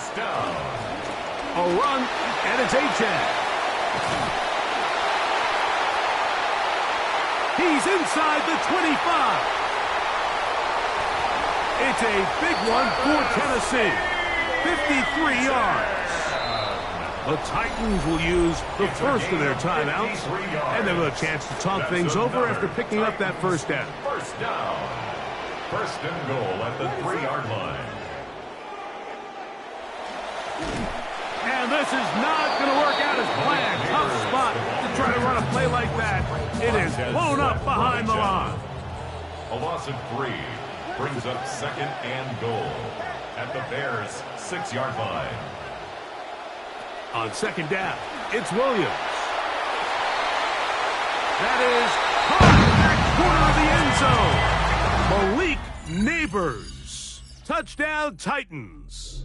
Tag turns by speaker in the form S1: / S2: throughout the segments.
S1: first down.
S2: A run, and it's Achan. He's inside the 25. It's a big one for Tennessee. 53 yards. The Titans will use the first of their timeouts, and they'll have a chance to talk things over after picking up that first down.
S1: First down. First and goal at the 3-yard line.
S2: And this is not going to work out as planned. Tough spot to try to run a play like that. It is blown up behind the line.
S1: A loss of 3 brings up second and goal at the Bears' 6-yard line.
S2: On second down, it's Williams. That is caught in the back corner of the end zone. Malik Neighbors. Touchdown, Titans.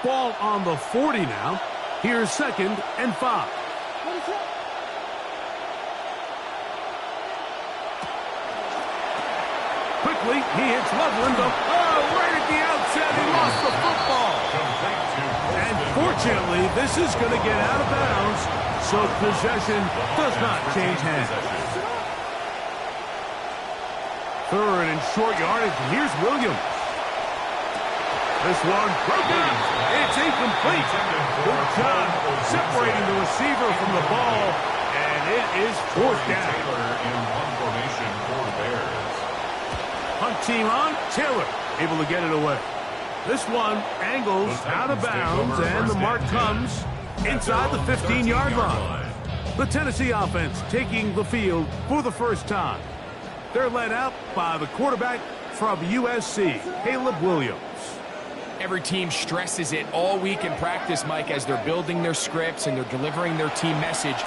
S2: Ball on the 40 now. Here's second and 5. Quickly, he hits Loveland. Right at the outset, he lost the football. And fortunately, this is going to get out of bounds, so possession does not change hands. Third and short yardage. Here's Williams. This one broken. It's incomplete. Good job separating the receiver from the ball, and it is fourth down.
S1: In one formation for the Bears.
S2: Hunt team on. Taylor able to get it away. This one angles out of bounds, and the mark comes inside the 15-yard line. The Tennessee offense taking the field for the first time. They're led out by the quarterback from USC, Caleb Williams.
S3: Every team stresses it all week in practice, Mike, as they're building their scripts and they're delivering their team message.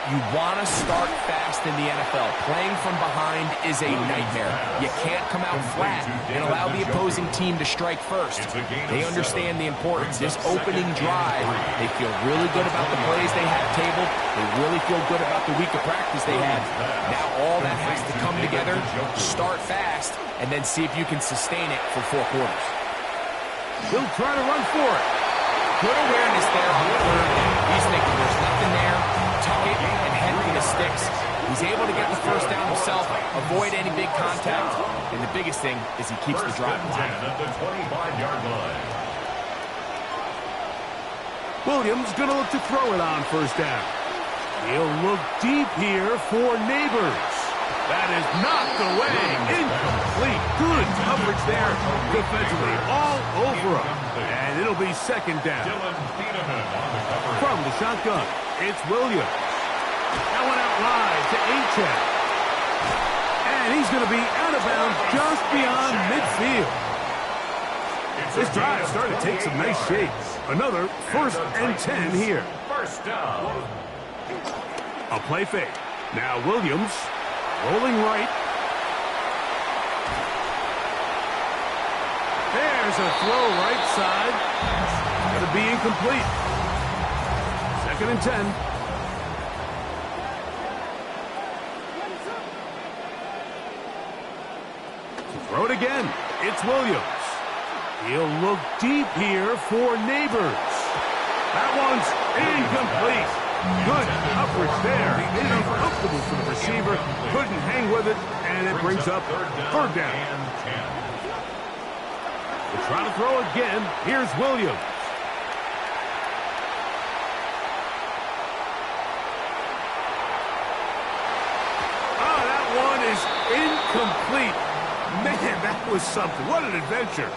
S3: You want to start fast in the NFL. Playing from behind is a nightmare. You can't come out flat and allow the opposing team to strike first. They understand the importance. This opening drive, they feel really good about the plays they have tabled. They really feel good about the week of practice they had. Now all that has to come together, start fast, and then see if you can sustain it for 4 quarters.
S2: He'll try to run for it.
S3: Good awareness there on the third. He's thinking there's nothing there. Tuck it and head for the sticks. He's able to get the first down himself, avoid any big contact, and the biggest thing is he keeps the drive alive.
S1: At the 25-yard line.
S2: Williams going to look to throw it on first down. He'll look deep here for Neighbors. That is knocked away. Incomplete. Good coverage there defensively all over him. And it'll be second down. From the shotgun, it's Williams. That one out wide to Achan. And he's going to be out of bounds just beyond midfield. This drive starting to take some nice shapes. Another first and 10 here.
S1: First down.
S2: A play fake. Now Williams rolling right. There's a throw right side. Going to be incomplete. Second and 10. To throw it again. It's Williams. He'll look deep here for Neighbors. That one's incomplete. Good coverage there. Made it uncomfortable for the receiver. Couldn't hang with it, and it brings up third down. We'll try to throw again. Here's Williams. Oh, that one is incomplete. Man, that was something. What an adventure.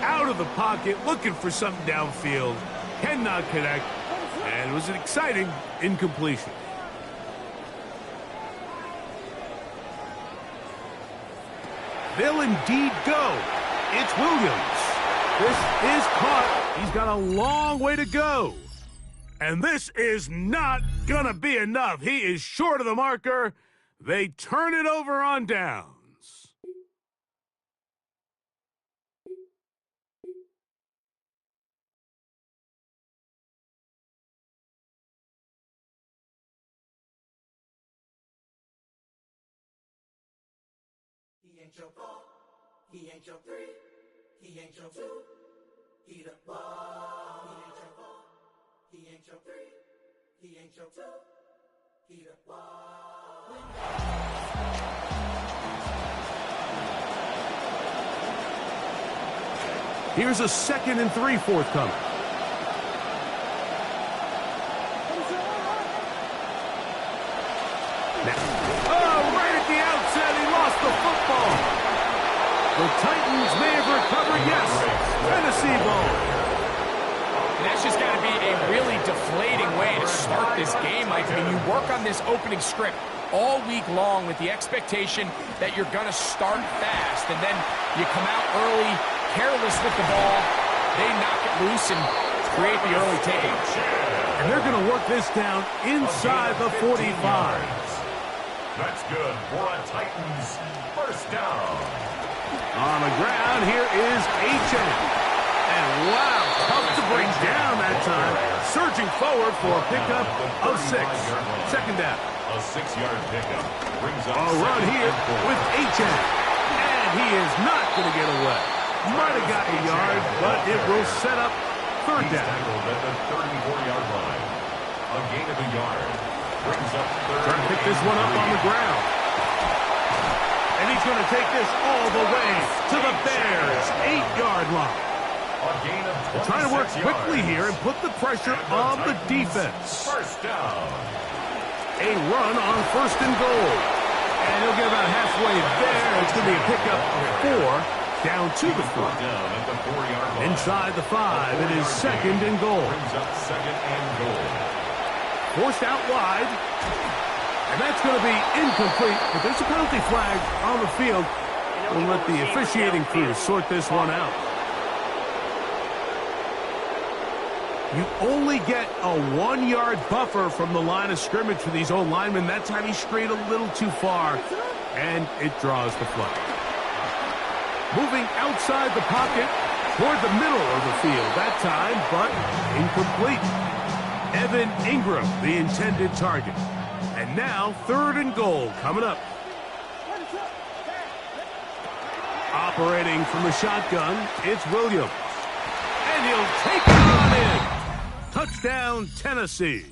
S2: Out of the pocket, looking for something downfield. Cannot connect. And it was an exciting incompletion. They'll indeed go. It's Williams. This is caught. He's got a long way to go. And this is not gonna be enough. He is short of the marker. They turn it over on downs.
S4: He ain't your four, he ain't your three, he ain't your two, he the ball. He ain't your four, he ain't your three, he ain't your two, he the ball.
S2: Here's a 2nd and 3 forthcoming. The football. The Titans may have recovered, yes. Tennessee ball.
S3: And that's just got to be a really deflating way to start this game, Mike. I mean, you work on this opening script all week long with the expectation that you're going to start fast, and then you come out early, careless with the ball. They knock it loose and create the early takeout.
S2: And they're going to work this down inside the 45.
S1: That's good for a Titans first down.
S2: On the ground, here is H.M. And wow, tough to bring down that time. Surging forward for a pickup of 6. Second down.
S1: A 6-yard pickup brings up
S2: a run here with H.M. And he is not going to get away. Might have got a yard, but it will set up third down.
S1: He's tackled at the 34-yard line. A gain of a yard. Brings up
S2: trying to pick this one up on the ground. And he's going to take this all the way to the Bears' 8-yard line. Trying to work quickly here and put the pressure on the defense.
S1: First down.
S2: A run on 1st and goal. And he'll get about halfway there. It's going to be a pickup of 4 down to the 4. Inside the 5, it is 2nd and goal.
S1: Brings up 2nd and goal.
S2: Forced out wide, and that's going to be incomplete, but there's a penalty flag on the field. We'll let the officiating crew sort this one out. You only get a 1-yard buffer from the line of scrimmage for these old linemen. That time he strayed a little too far, and it draws the flag. Moving outside the pocket toward the middle of the field that time, but incomplete. Evan Ingram, the intended target. And now, 3rd and goal coming up. Operating from the shotgun, it's Williams. And he'll take it on in. Touchdown, Tennessee.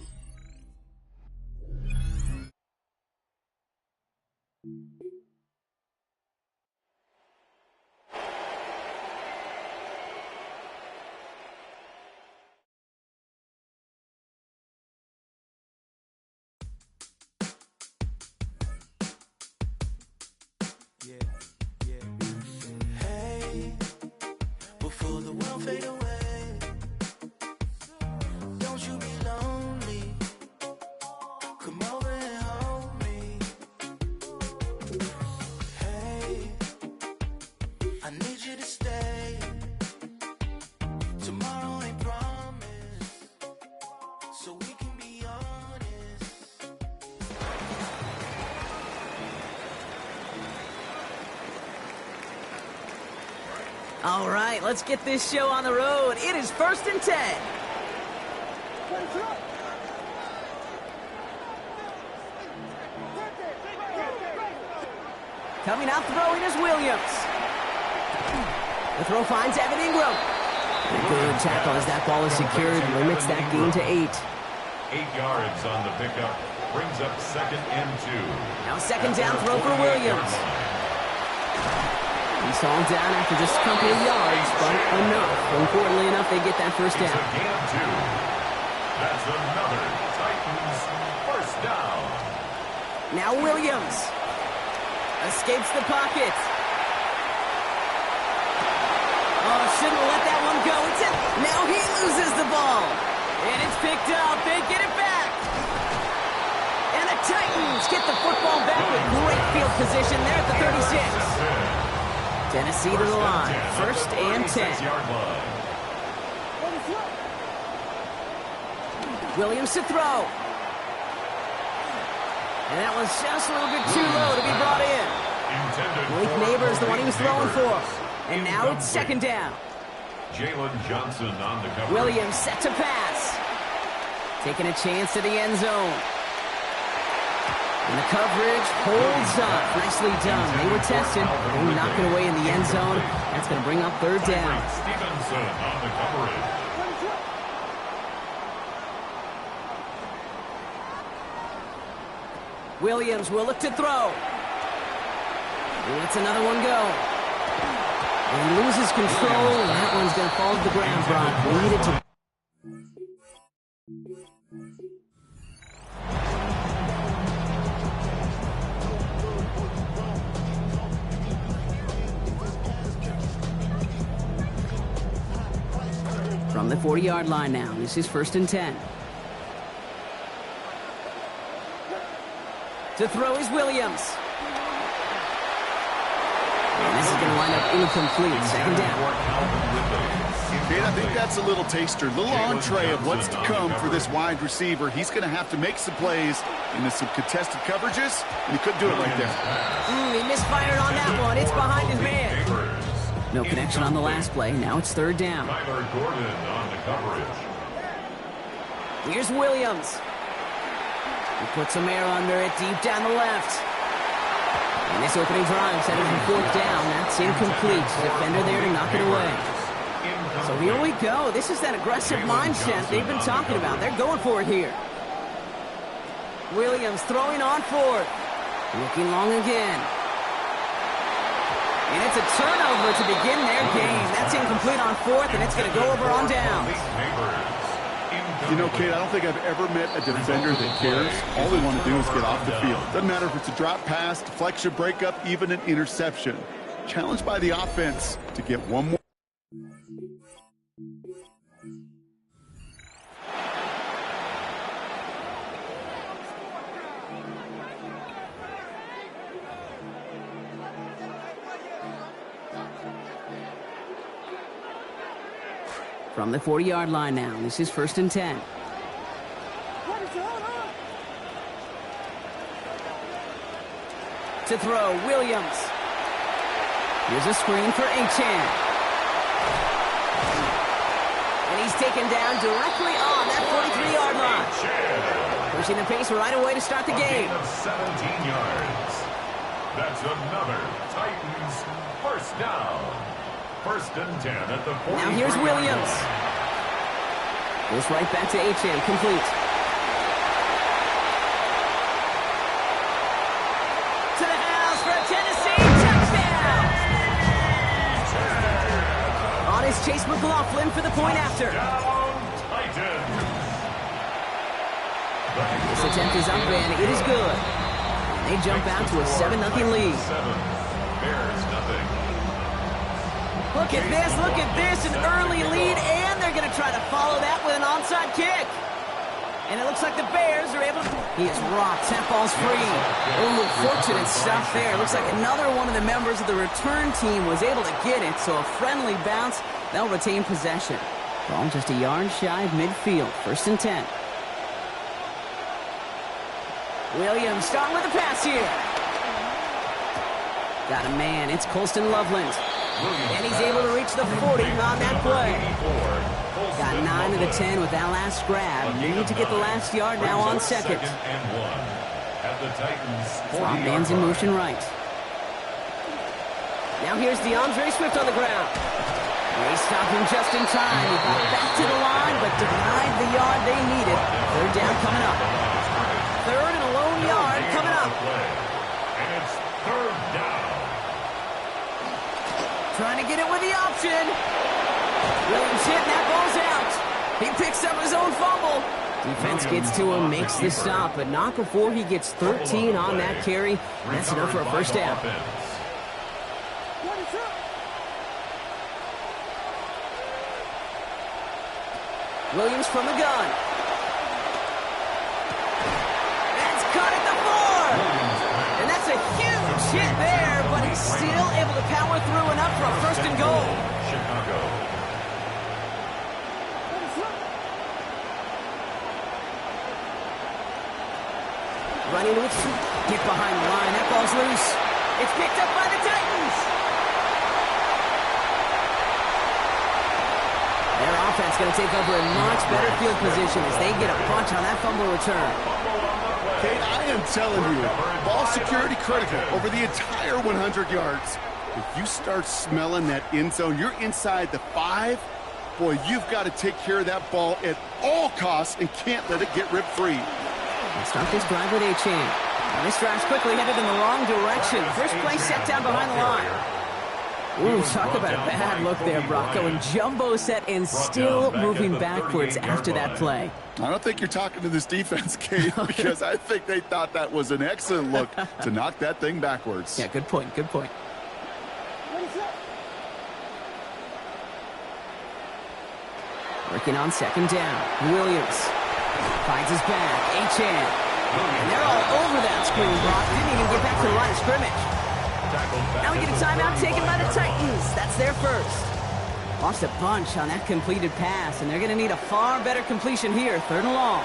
S5: All right, let's get this show on the road. It is 1st and 10. Coming out throwing is Williams. The throw finds Evan Ingram. Good tackle as that ball is secured. Limits that gain to 8.
S1: 8 yards on the pickup. Brings up 2nd and 2.
S5: Now 2nd down throw for Williams. He's hauled down after just a couple of yards, but enough. Importantly enough, they get that first down.
S1: It's a gain of 2. That's another Titans first down.
S5: Now Williams escapes the pocket. Oh, shouldn't have let that one go. It's it. Now he loses the ball. And it's picked up. They get it back. And the Titans get the football back with great field position there at the 36. Tennessee to the line. First and 10. Williams to throw. And that was just a little bit too low to be brought in. Malik Neighbors, the one he was throwing for. And now it's second down.
S1: Jalen Johnson on the cover.
S5: Williams set to pass. Taking a chance to the end zone. And the coverage holds up. Nicely done. They were tested. They knock it away in the end zone. That's going to bring up third down.
S1: Stevenson on the coverage.
S5: Williams will look to throw. He lets another one go. And he loses control, and that one's going to fall to the ground, Brock. We needed to... From the 40-yard line now, this is first and 10. To throw is Williams. And this is going to wind up incomplete. Second down.
S6: And I think that's a little taster, little entree of what's to come for this wide receiver. He's going to have to make some plays into some contested coverages, and he couldn't do it right there.
S5: He misfired on that one. It's behind his man. No connection on the last play. Now it's third down.
S1: Tyler Gordon on the coverage.
S5: Here's Williams. He puts some air under it deep down the left. And this opening drive set it for fourth down. That's incomplete. Defender there to knock it away. So here we go. This is that aggressive mindset they've been talking about. They're going for it here. Williams throwing on fourth. Looking long again. And it's a turnover to begin their game. That's incomplete on fourth, and it's going to go over on downs.
S6: You know, Kate, I don't think I've ever met a defender that cares. All they want to do is get off the field. Doesn't matter if it's a drop pass, deflection, breakup, even an interception. Challenged by the offense to get one more.
S5: From the 40-yard line now, this is first and 10. To throw, Williams. Here's a screen for Achan. And he's taken down directly on that 43-yard line. Pushing the pace right away to start the game.
S1: Of 17 yards. That's another Titans first down. First and 10 at the 40.
S5: Now here's Williams. Goes right back to Achan, complete. To the house for a Tennessee touchdown. On is Chase McLaughlin for the point after. This attempt is up and it is good. They jump out to a 7-0 lead.
S1: Bears nothing.
S5: Look at this, an early lead, and they're going to try to follow that with an onside kick. And it looks like the Bears are able to... He is rocked, that ball's free. Oh, fortunate stuff there. Looks like another one of the members of the return team was able to get it, so a friendly bounce. They'll retain possession. Ball just a yard shy of midfield, first and 10. Williams starting with a pass here. Got a man, it's Colston Loveland. And he's able to reach the 40 on that play. Got 9 of the 10 with that last grab. Need to get the last yard now on second. Swamp man's in motion right. Now here's DeAndre Swift on the ground. They stopped him just in time. He got back to the line, but denied the yard they needed. Third down coming up. Third and a lone yard coming up.
S1: And it's third down.
S5: Trying to get it with the option. Williams hit, and that ball's out. He picks up his own fumble. Defense gets to him, makes the stop, but not before he gets 13 on that carry. That's enough for a first down. Williams from the gun. hit there, but he's still able to power through enough for a first and goal.
S1: Chicago.
S5: Running with get behind the line. That ball's loose. It's picked up by the Titans. Their offense going to take over in much better field position as they get a punch on that fumble return.
S6: Kate, I am telling you, ball security critical over the entire 100 yards. If you start smelling that end zone, you're inside the 5. Boy, you've got to take care of that ball at all costs and can't let it get ripped free.
S5: They start this drive with A-Chain. This drive's quickly headed in the wrong direction. First play set down behind the line. Ooh, talk about a bad look there, Brocco. And jumbo set and still moving backwards after that play.
S6: I don't think you're talking to this defense, Kate, because I think they thought that was an excellent look to knock that thing backwards.
S5: Yeah, good point, good point. Working on second down. Williams finds his back. A-Chan. And they're all over that screen, Brock. Didn't even get back to the line of scrimmage. Now we get a timeout taken by the Titans. That's their first. Lost a bunch on that completed pass, and they're going to need a far better completion here. Third and long.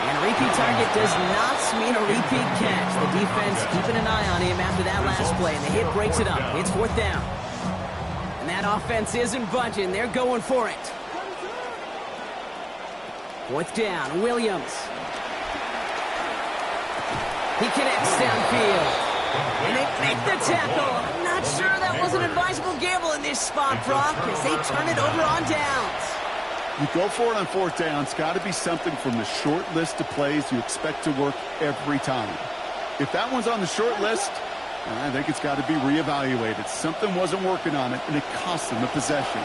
S5: And a repeat target does not mean a repeat catch. The defense keeping an eye on him after that last play, and the hit breaks it up. It's fourth down. And that offense isn't budging. They're going for it. Fourth down, Williams. He connects downfield. And they make the tackle. I'm not sure that was an advisable gamble in this spot, Brock, as they turn it over on downs.
S6: You go for it on fourth down. It's got to be something from the short list of plays you expect to work every time. If that one's on the short list, I think it's got to be reevaluated. Something wasn't working on it, and it cost them the possession.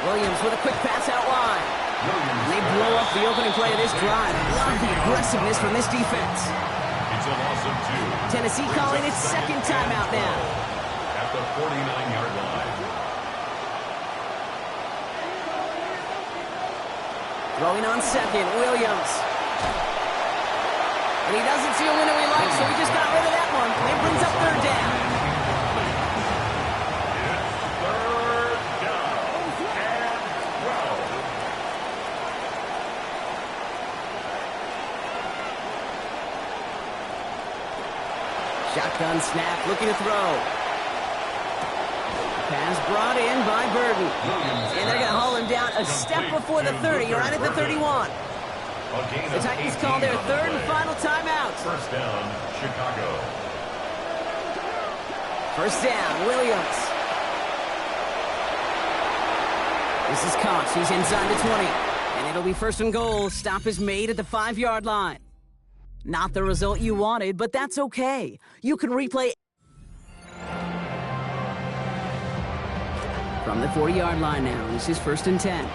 S5: Williams with a quick pass out wide. And they blow up the opening play of this drive. Love the aggressiveness from this defense.
S1: It's a loss of 2.
S5: Tennessee calling its second timeout now.
S1: At the 49-yard line.
S5: Throwing on second, Williams. And he doesn't see a window he likes, so he just got rid of that one. And it brings up third down. Shotgun snap, looking to throw. Pass brought in by Burden. And they're going to haul him down a step before the 30, right at the 31. The Titans call their third and final timeout.
S1: First down, Chicago.
S5: First down, Williams. This is Cox. He's inside the 20. And it'll be first and goal. Stop is made at the 5-yard line. Not the result you wanted, but that's okay. You can replay from the 40-yard line now. This is first and 10.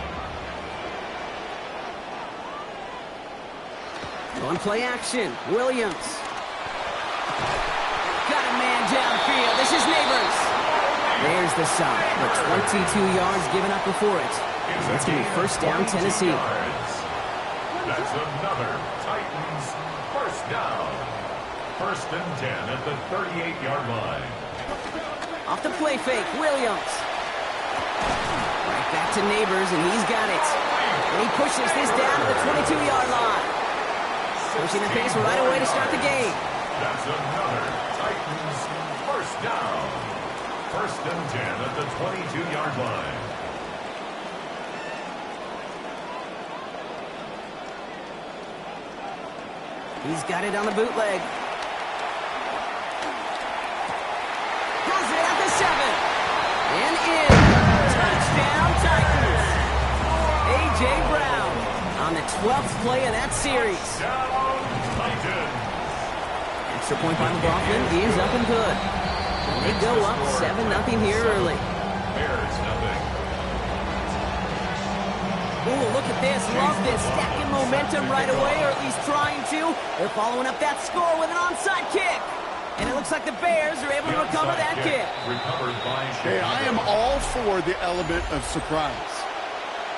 S5: On play action, Williams. Got a man downfield. This is Neighbors. There's the stop, but 22 yards given up before it. It's going to be first down, Tennessee.
S1: That's another Titans first down. First and 10 at the 38-yard line.
S5: Off the play fake, Williams. Right back to Neighbors, and he's got it. And he pushes this down to the 22-yard line. Pushing the pace right away to start the game.
S1: That's another Titans first down. First and 10 at the 22-yard line.
S5: He's got it on the bootleg. Has it at the 7. And in. Touchdown, Titans. A.J. Brown on the 12th play of that series.
S1: Down, Titans.
S5: Extra point by McLaughlin. Game's up and good. And they go up 7-0 here early.
S1: Bears nothing.
S5: Ooh, look at this. Love this. Stacking momentum right away, or at least trying to. They're following up that score with an onside kick. And it looks like the Bears are able to recover that kick.
S1: Recovered by
S6: Hey, I am all for the element of surprise.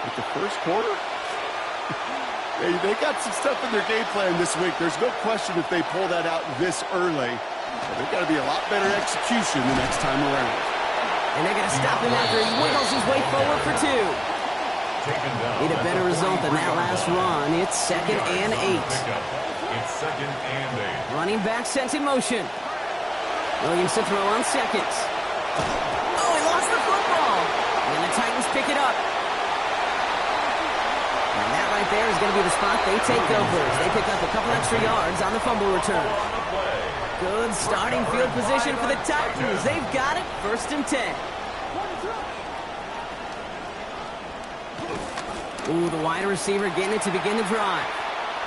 S6: But the first quarter, They got some stuff in their game plan this week. There's no question if they pull that out this early. But they've got to be a lot better execution the next time around.
S5: And they're going to stop him after he wiggles his way forward for 2. Need a better result than that last run. It's 2nd and 8.
S1: It's 2nd and 8.
S5: Running back sent in motion. Williams to throw on 2nd. Oh, he lost the football. And the Titans pick it up. And that right there is going to be the spot they take over. They pick up a couple extra yards on the fumble return. Good starting field position for the Titans. They've got it. 1st and 10. Ooh, the wide receiver getting it to begin the drive.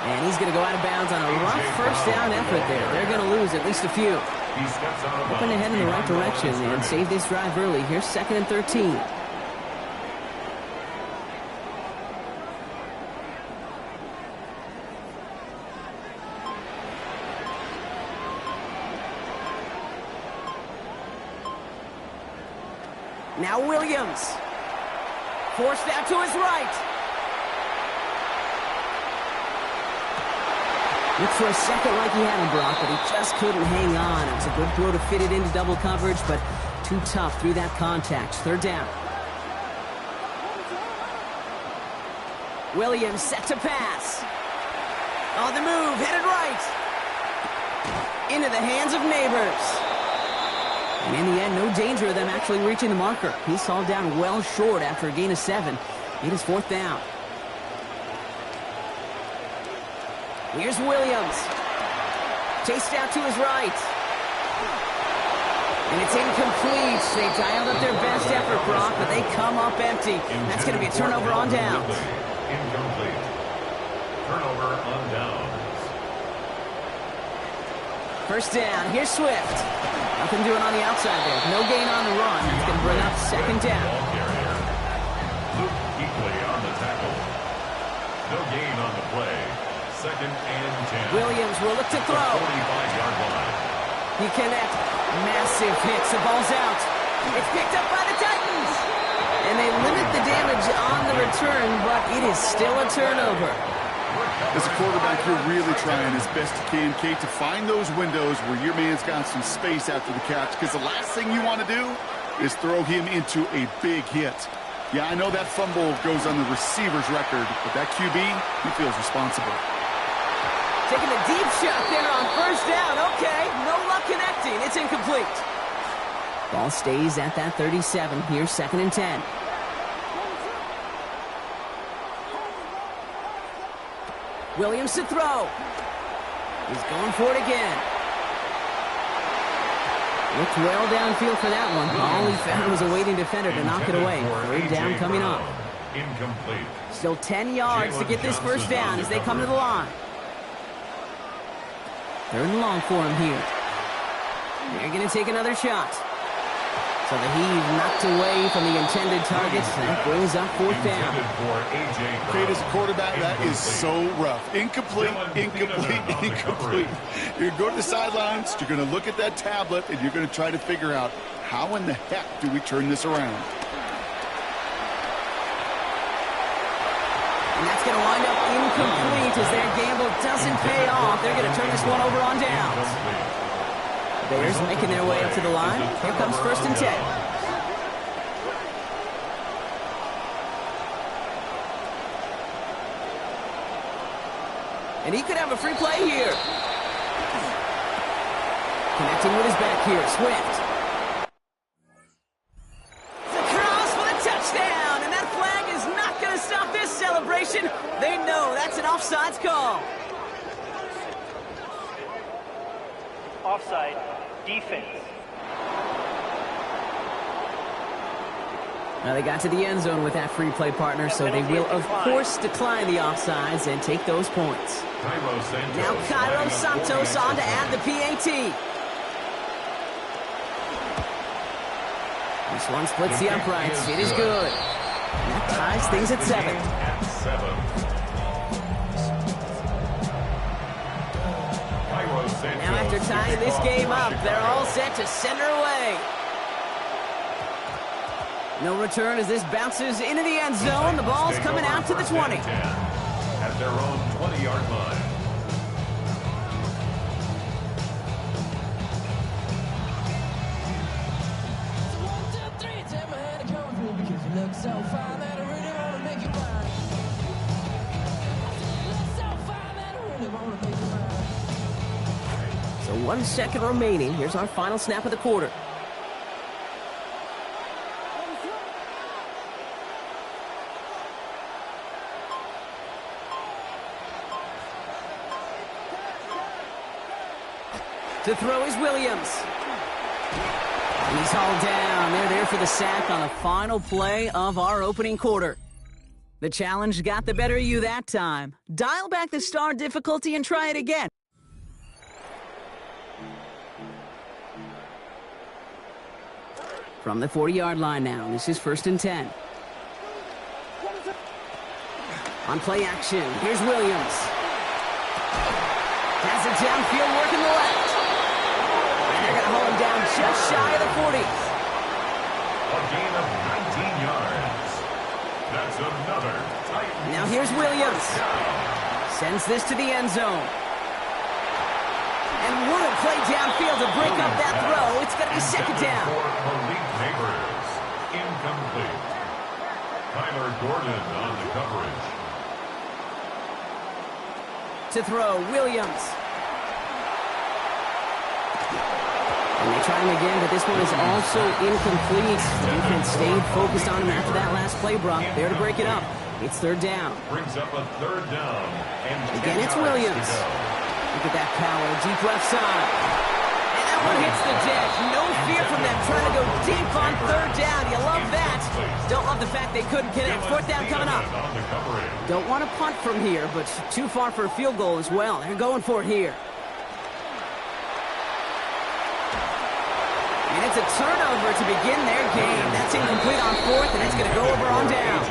S5: And he's going to go out of bounds on a rough first down effort there. They're going to lose at least a few. Hoping to head in the right direction and save this drive early. Here's 2nd and 13. Now Williams. Forced out to his right. Looked for a second like he had him, Brock, but he just couldn't hang on. It was a good throw to fit it into double coverage, but too tough through that contact. 3rd down. Williams set to pass. On the move, headed right. Into the hands of Neighbors. And in the end, no danger of them actually reaching the marker. He's hauled down well short after a gain of 7. It is 4th down. Here's Williams. Chased out to his right. And it's incomplete. They dialed up their best effort, Brock, but they come up empty. That's going to be a turnover on downs.
S1: Incomplete. Turnover on downs.
S5: 1st down. Here's Swift. Nothing doing on the outside there. No gain on the run. It's going to bring up 2nd down.
S1: Luke Kuechly on the tackle. No gain on the play. 2nd and 10.
S5: Williams will look to throw.
S1: 45-yard line.
S5: He connects. Massive hits. The ball's out. It's picked up by the Titans. And they limit the damage on the return, but it is still a turnover.
S6: As a quarterback, you're really trying as best you can, Kate, to find those windows where your man's got some space after the catch, because the last thing you want to do is throw him into a big hit. Yeah, I know that fumble goes on the receiver's record, but that QB, he feels responsible.
S5: Taking a deep shot there on 1st down. Okay, no luck connecting. It's incomplete. Ball stays at that 37. Here's 2nd and 10. Williams to throw. He's going for it again. Looked well downfield for that one. All he found was a waiting defender to knock it away. 3rd down coming up.
S1: Incomplete.
S5: Still 10 yards to get this 1st down as they come to the line. 3rd and long for him here. They're going to take another shot. So the heave knocked away from the intended targets. That brings up 4th down.
S6: Kate, as a quarterback, that is so rough. Incomplete, incomplete, incomplete. You're going to the sidelines, you're going to look at that tablet, and you're going to try to figure out how in the heck do we turn this around.
S5: And that's going to wind up incomplete as their gamble doesn't pay off. They're going to turn this one over on downs. Bears making their way up to the line. Here comes 1st and 10. And he could have a free play here. Connecting with his back here, Swift. The cross for the touchdown, and that flag is not going to stop this celebration. They know that's an offsides call.
S7: Offside. Defense.
S5: Now they got to the end zone with that free play partner, so they will, of course, decline the offsides and take those points. Now Cairo Santos on to add the PAT. This one splits the uprights. It is good. And that ties things at 7. Now after tying this game up, they're all set to send her away. No return as this bounces into the end zone. The ball's coming out to the 20.
S1: at their own 20-yard line.
S5: So 1 second remaining. Here's our final snap of the quarter. To throw is Williams. And he's hauled down. They're there for the sack on the final play of our opening quarter. The challenge got the better of you that time. Dial back the star difficulty and try it again. From the 40-yard line now, this is 1st and 10. On play action, here's Williams. Has it downfield, working the left. And they're going to hold him down just shy of the 40.
S1: A gain of 19 yards. That's another Titans.
S5: Now here's Williams. Sends this to the end zone. And what a play downfield to break up that throw. It's going to be second down.
S1: For Malik Neighbors. Incomplete. Tyler Gordon on the coverage.
S5: To throw, Williams. And they try him again, but this one is also incomplete. The defense stayed focused on him after that last play, Brock. There to break it up. It's 3rd down.
S1: Brings up a 3rd down. And
S5: again, it's Williams. Look at that power, deep left side. And that one hits the deck. No fear from them, trying to go deep on 3rd down. You love that. Don't love the fact they couldn't connect. 4th down coming up. Don't want to punt from here, but too far for a field goal as well. They're going for it here. And it's a turnover to begin their game. That's incomplete on 4th, and it's going to go over on down.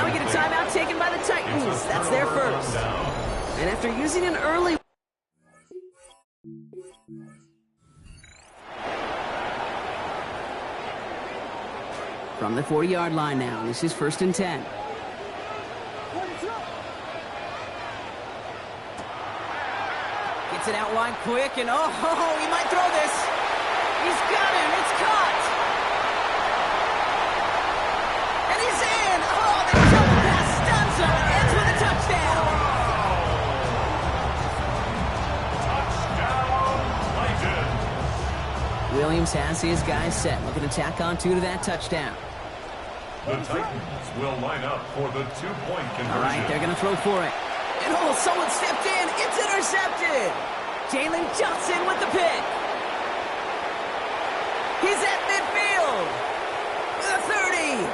S5: Now we get a timeout taken by the Titans. That's their first. And after using an early... From the 40-yard line now, this is 1st and 10. Gets it out wide quick, and oh, he might throw this. He's got him, it's caught. And he's in. Oh, the double pass stuns him and ends with a touchdown.
S1: Touchdown, Titans.
S5: Williams has his guys set, looking to tack on 2 to that touchdown.
S1: The Titans will line up for the 2-point conversion.
S5: All right, they're going to throw for it. And someone stepped in. It's intercepted. Jalen Johnson with the pick. He's at midfield. The 30.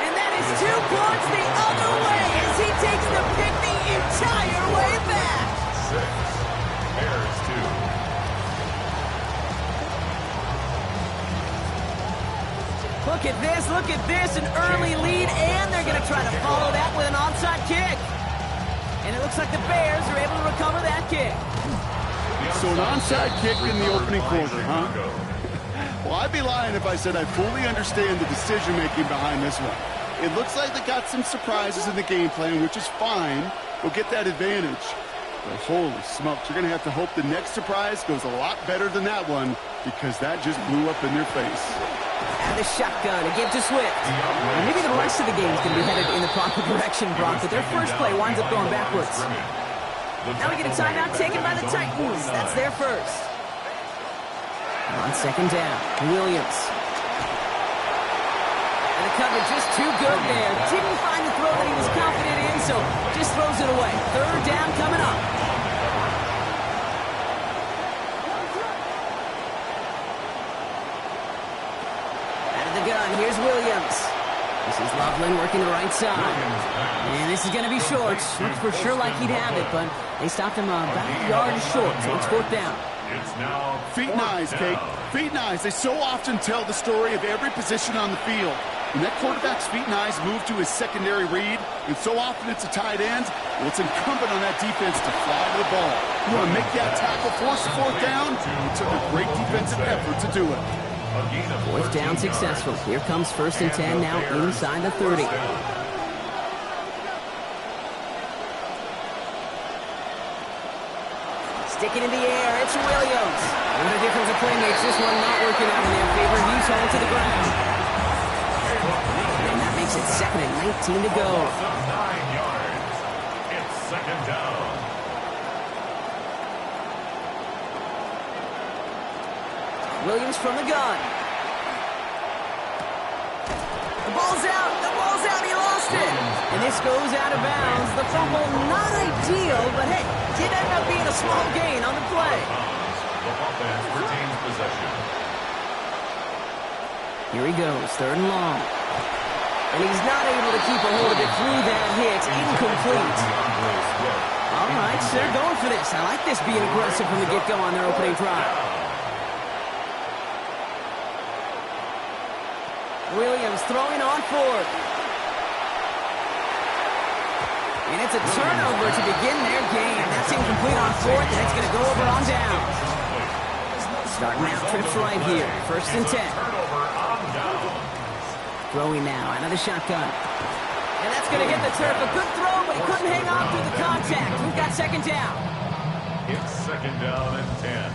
S5: And that is 2 points the other way as he takes the pick the entire way back.
S1: 6. Bears 2.
S5: Look at this, an early lead, and they're going to try to follow that with an onside kick. And it looks like the Bears are able to recover that kick.
S6: So an onside kick in the opening quarter, huh? Well, I'd be lying if I said I fully understand the decision-making behind this one. It looks like they got some surprises in the game plan, which is fine. We'll get that advantage. But holy smokes, you're going to have to hope the next surprise goes a lot better than that one, because that just blew up in their face.
S5: And the shotgun to give to Swift. And maybe the rest of the game is going to be headed in the proper direction, Brock, but their first play winds up going backwards. Now we get a timeout taken by the Titans. That's their first. On 2nd down, Williams. And the coverage just too good there. Didn't find the throw that he was confident in, so just throws it away. 3rd down coming up. Here's Williams. This is Loveland working the right side. And this is going to be short. Looks for sure like he'd have it, but they stopped him about a yard short, so it's 4th down.
S1: It's now
S6: feet and eyes, Kate. Feet and eyes. They so often tell the story of every position on the field. When that quarterback's feet and eyes move to his secondary read, and so often it's a tight end, well, it's incumbent on that defense to fly to the ball. You want to make that tackle, force 4th down? It took a great defensive effort to do it.
S5: 4th down successful. Here comes 1st and 10 now inside the 30. Sticking in the air, it's Williams. What a difference a play makes. This one not working out in their favor. He's home to the ground. And that makes it 2nd and 19 to go.
S1: 9 yards. It's 2nd down.
S5: Williams from the gun. The ball's out. The ball's out. He lost it. And this goes out of bounds. The fumble, not ideal, but hey, did end up being a small gain on the play.
S1: The offense retains possession.
S5: Here he goes, 3rd and long. And he's not able to keep a hold of it through that hit. Incomplete. All right, so they're going for this. I like this being aggressive from the get-go on their opening drive. Williams throwing on 4th. And it's a turnover to begin their game. That's incomplete on 4th, and it's going to go over on down. Starting out trips right here. 1st and 10. Throwing now out of the shotgun. And that's going to get the turf. A good throw, but he couldn't hang on through the contact. We've got 2nd down.
S1: It's 2nd down and 10.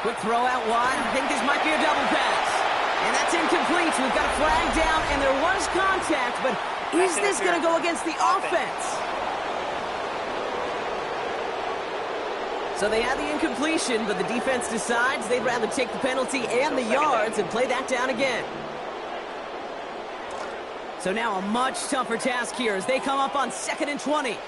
S5: Quick throw out wide. I think this might be a double pass. And that's incomplete. So we've got a flag down, and there was contact, but is this going to go against the offense? So they had the incompletion, but the defense decides they'd rather take the penalty and the yards and play that down again. So now a much tougher task here as they come up on 2nd and 20.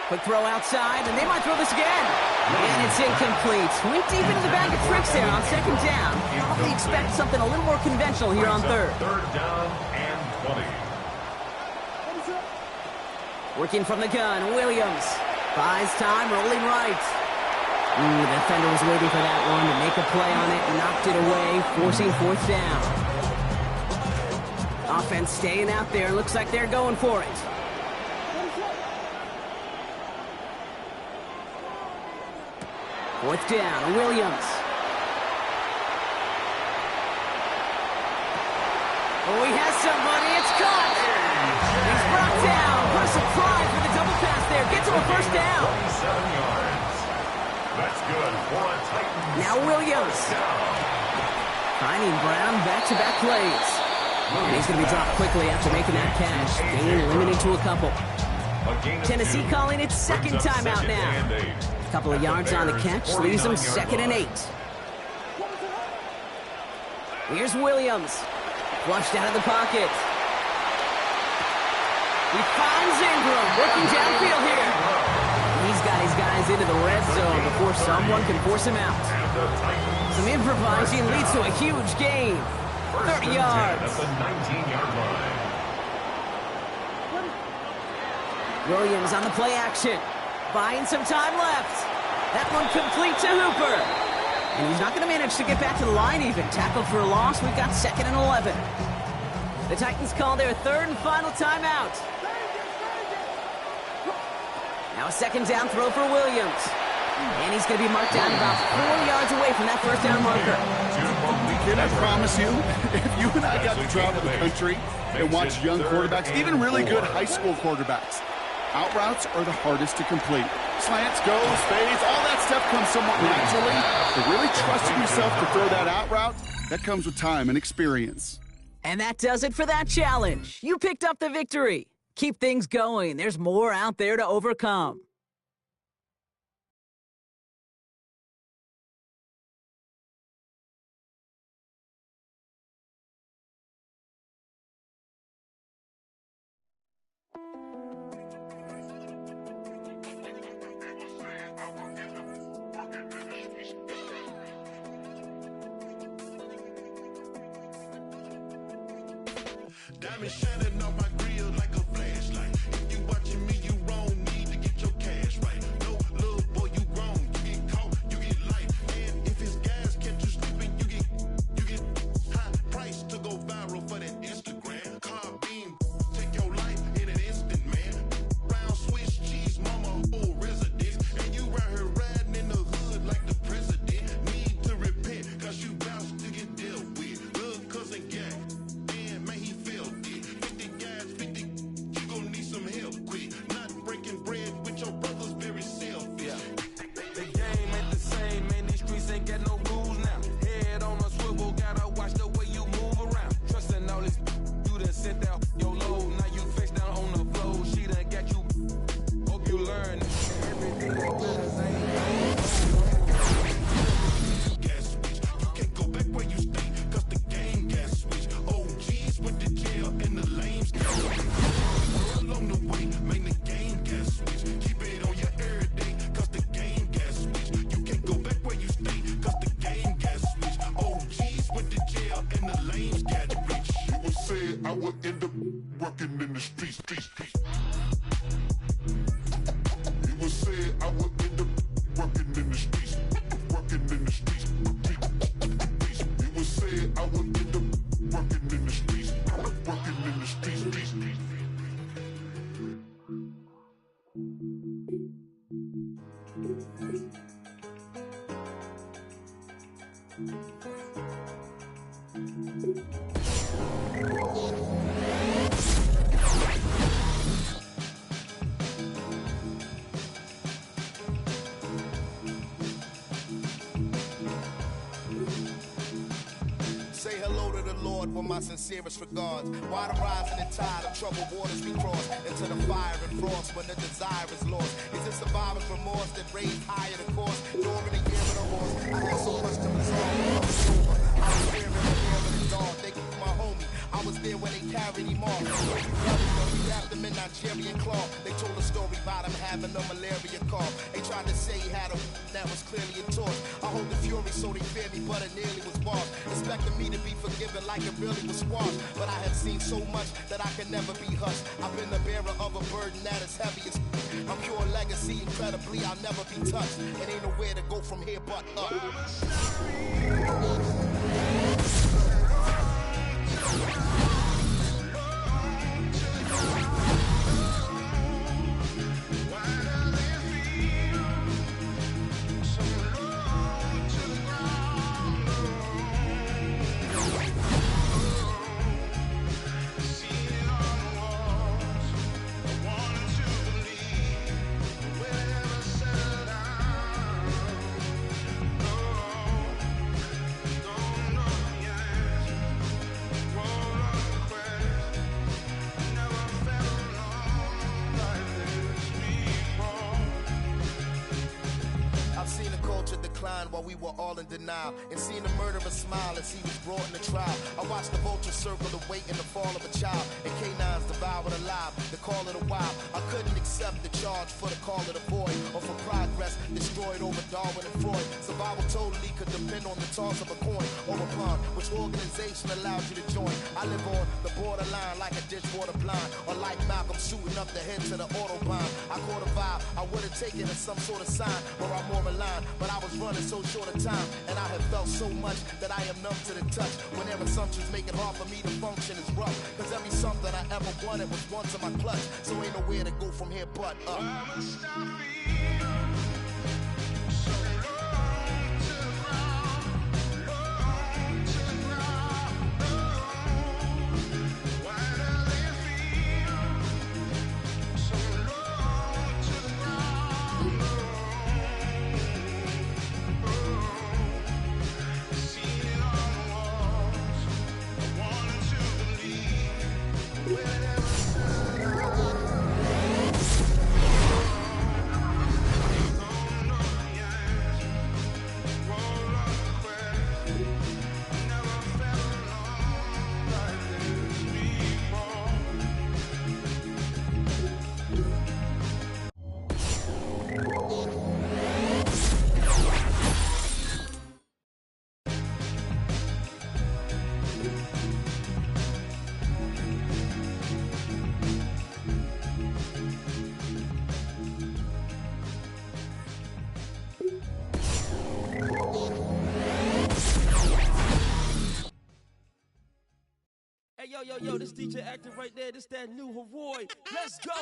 S5: Quick throw outside, and they might throw this again. And it's incomplete. Went deep into the bag of tricks there on 2nd down. Probably expect something a little more conventional here on 3rd.
S1: 3rd down and 20.
S5: Working from the gun, Williams. Buys time, rolling right. The defender was waiting for that one to make a play on it. Knocked it away, forcing 4th down. Offense staying out there. Looks like they're going for it. Fourth down, Williams. Oh, he has somebody. It's caught. He's brought down. What a surprise with the double pass there. Gets him a 1st down.
S1: 27 yards. That's good for a Titan.
S5: Now Williams. Finding Brown back-to-back plays. And he's going to be dropped quickly after making that catch. Gain limited to a couple. Tennessee calling it 2nd timeout now. A couple of yards on the catch, leaves them 2nd and 8. Here's Williams. Flushed out of the pocket. He finds Ingram, working downfield here. He's got his guys into the red zone before someone can force him out. Some improvising leads to a huge gain. 30 yards.
S1: At the 19-yard line.
S5: Williams on the play action. Buying some time left. That one complete to Hooper. And he's not going to manage to get back to the line even. Tackled for a loss. We've got 2nd and 11. The Titans call their 3rd and final timeout. Now a 2nd down throw for Williams. And he's going to be marked down about 4 yards away from that 1st down marker.
S6: Kid, I promise you, if you and I got to travel the country and watch young quarterbacks, even really good high school quarterbacks, out routes are the hardest to complete. Slants, goes, fades, all that stuff comes somewhat naturally. But really trusting yourself to throw that out route, that comes with time and experience.
S5: And that does it for that challenge. You picked up the victory. Keep things going. There's more out there to overcome.
S7: Diamond shining on my grill like a flashlight. If you watching me, you wrong. Need to get your cash right. No, little boy, you wrong. You get caught, you get life. And if it's gas, catch you sleeping, you get high price to go viral for that Instagram. Car beam, take your life in an instant, man. Brown Swiss cheese, mama, whole residence. And you right here riding in the hood like the president. streets. It was said I would end up working in the streets, working in the streets. It was said I would end up working in the streets, working in the streets.
S8: Say hello to the Lord with my sincerest regards. Why the rising and tide of troubled waters we cross into the fire and frost when the desire is lost? Is it survivor's remorse that raised higher the course? During the year of the horse, I had so much to resolve. I was over. I was there in the air of the dawn. They keep my homie. I was there when they carried him off. We wrapped him in Nigerian cloth. They told a story about him having a malaria cough. They tried to say he had a that was clearly a torch. I hold the fury so they fear me, but it nearly was washed. Expecting me to be forgiven like it really was squashed. But I have seen so much that I can never be hushed. I've been the bearer of a burden that is heavy as I'm pure legacy, incredibly I'll never be touched. It ain't nowhere to go from here but up. While we were all in denial, and seeing the murderer smile as he was brought in the trial. I watched the vulture circle the weight and the fall of a child, and canines devoured alive, the call of the wild. I couldn't accept the charge for the call of the void, or for progress destroyed over Darwin and Freud. Survival totally could depend on the toss of a coin or a pawn. Which organization allowed you to join? I live on the borderline like a dishwater blind, or like Malcolm shooting up the head to the autobahn. I caught a vibe, I would have taken it as some sort of sign, where I'm more aligned, but I was running so short of time, and I have felt so much that I am numb to the touch. When their assumptions make it hard for me to function is rough, cause every something I ever wanted was once in my clutch. So ain't nowhere to go from here but up.
S9: Yo, this DJ acting right there. This that new Hawaii. Let's go.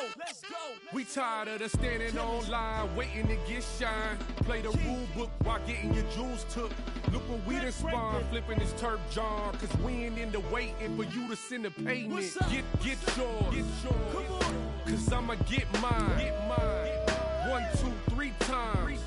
S2: We tired of the standing online, waiting to get shine. Play the rule book while getting your jewels took. Look what we done spawn, flipping this turf jar. Cause we ain't into waiting for you to send a payment. Get yours.
S9: Come on.
S2: Cause I'ma get mine. 1, 2, 3 times.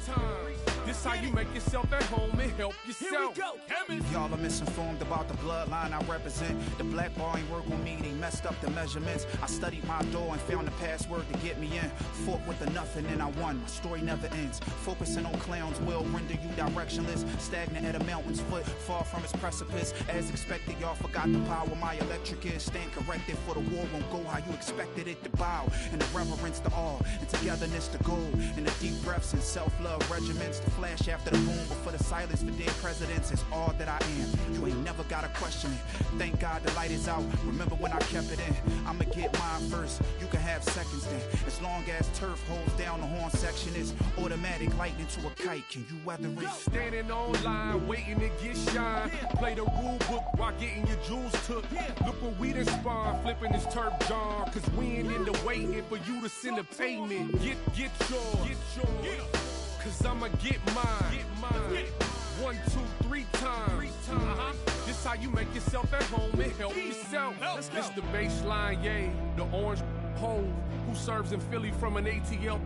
S2: This how you make yourself at home and help yourself.
S9: Here we go.
S10: Y'all are misinformed about the bloodline I represent. The black bar ain't work on me, they messed up the measurements. I studied my door and found the password to get me in. Fought with the nothing and I won, my story never ends. Focusing on clowns will render you directionless. Stagnant at a mountain's foot, far from its precipice. As expected, y'all forgot the power my electric is. Stand corrected for the war won't go how you expected it to bow. And the reverence to all, and togetherness to goal. And the deep breaths and self-love regiments to flash after the boom, but for the silence for dead presidents is all that I am. You ain't never gotta question it. Thank God the light is out. Remember when I kept it in? I'ma get mine first. You can have seconds then. As long as turf holds down the horn section, it's automatic lightning to a kite. Can you weather it?
S2: Standing online, waiting to get shine. Play the rule book while getting your jewels took. Look what we done spawn, flipping this turf John. Cause we ain't into waiting for you to send a payment. Get yours. Cause I'ma get mine. 1, 2, 3 times. This how you make yourself at home and help yourself. This the baseline, yay. The orange hole who serves in Philly from an ATL.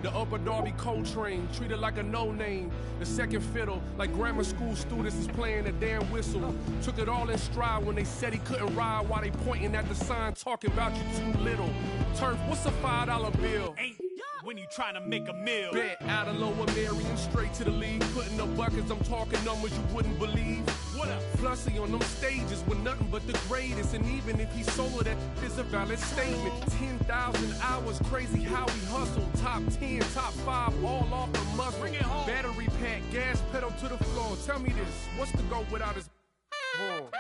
S2: The Upper Darby Coltrane, treated like a no-name. The second fiddle, like grammar school students is playing a damn whistle. Took it all in stride when they said he couldn't ride while they pointing at the sign talking about you too little. Turf, what's a $5 bill?
S11: Ain't when you trying to make a meal.
S2: Bet out of Lower Marion, straight to the league. Putting up buckets, I'm talking numbers you wouldn't believe.
S11: What up?
S2: Flussy on them stages with nothing but the greatest. And even if he solo, that is a valid statement. 10,000 hours, crazy how he hustled. Top 10, top 5, all off the muscle.
S11: Bring it home.
S2: Battery pack, gas pedal to the floor. Tell me this, what's the go without his horn?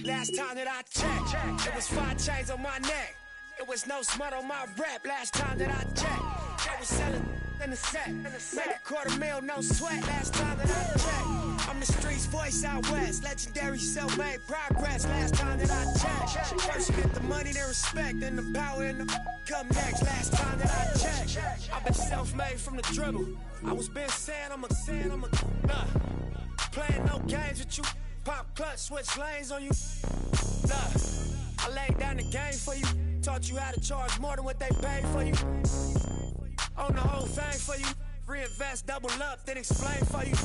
S12: Last time that I checked, it was 5 chains on my neck. It was no smut on my rep. Last time that I checked, I was selling in the set. Made a $250,000, no sweat. Last time that I checked, I'm the streets voice out west. Legendary self-made progress. Last time that I checked, first you get the money, then respect, then the power and the come next. Last time that I checked, I've been self-made from the dribble. I was been saying I'm a playing no games with you. Pop clutch, switch lanes on you. I laid down the game for you. Taught you how to charge more than what they paid for you. Own the whole thing for you. Reinvest, double up, then explain for you.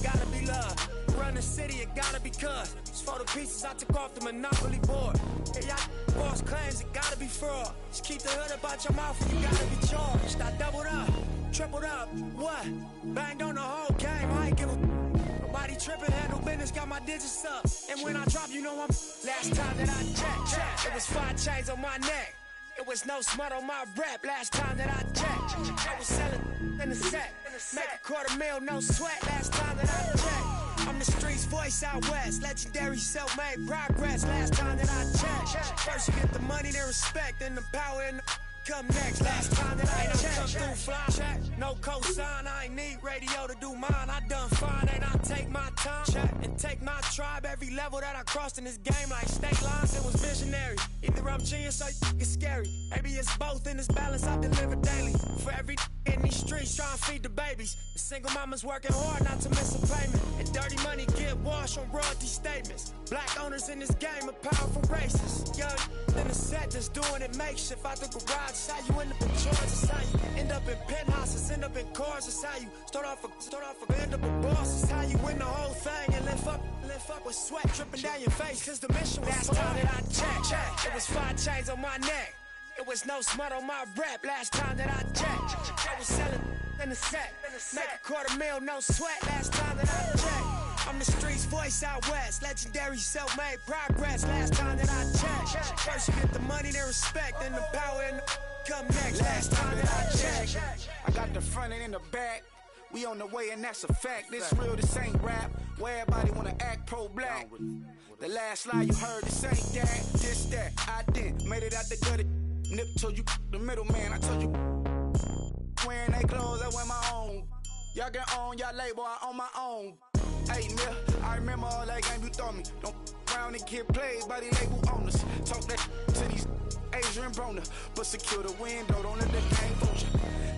S12: Gotta be love. Run the city, it gotta be cuz. It's for the pieces I took off the Monopoly board. Yeah, y'all false claims, it gotta be fraud. Just keep the hood about your mouth and you gotta be charged. I doubled up, tripled up, what? Banged on the whole game, I ain't give a nobody tripping, handle business, got my digits up. And when I drop, you know I'm last time that I checked, it was 5 chains on my neck. It was no smut on my rep. Last time that I checked, I was selling in the set. Make a $250,000, no sweat. Last time that I checked, I'm the streets voice out west. Legendary self-made progress. Last time that I checked, first you get the money, then respect, then the power and the come next. Last time that I checked, come through fly check. No cosign, I ain't need radio to do mine. I done fine, and I take my time check and take my tribe. Every level that I crossed in this game, like state lines, it was visionary. Either I'm genius or it's scary. Maybe it's both in this balance I deliver daily. For every in these streets trying to feed the babies. The single mama's working hard not to miss a payment. And dirty money get washed on royalty statements. Black owners in this game are powerful racists. Young in the set just doing it makeshift out the garage. It's how you end up in charge. It's how you end up in penthouses, end up in cars. It's how you start off end up a boss. It's how you win the whole thing and lift up with sweat dripping down your face. Cause the mission was last time that I checked, it was 5 chains on my neck. It was no smut on my rep. Last time that I checked, I was selling in the set. Make a $250,000, no sweat. Last time that I checked, I'm the streets voice out west. Legendary self-made progress. Last time that I checked, first you get the money, then respect, then the power and the come next. Last time that I checked,
S10: I got the front and in the back. We on the way and that's a fact. This real, this ain't rap. Where everybody wanna act pro-black. The last line you heard, this ain't that. This, that, I did. Made it out the gutter. Nip told you the middleman. I told you wearing they clothes, I wear my own. Y'all get on y'all label, I own my own. Hey, Mill, I remember all that game you throw me. Don't round and get played by the label owners. Talk that to these Asian Broner, but secure the window, don't let the game fool you.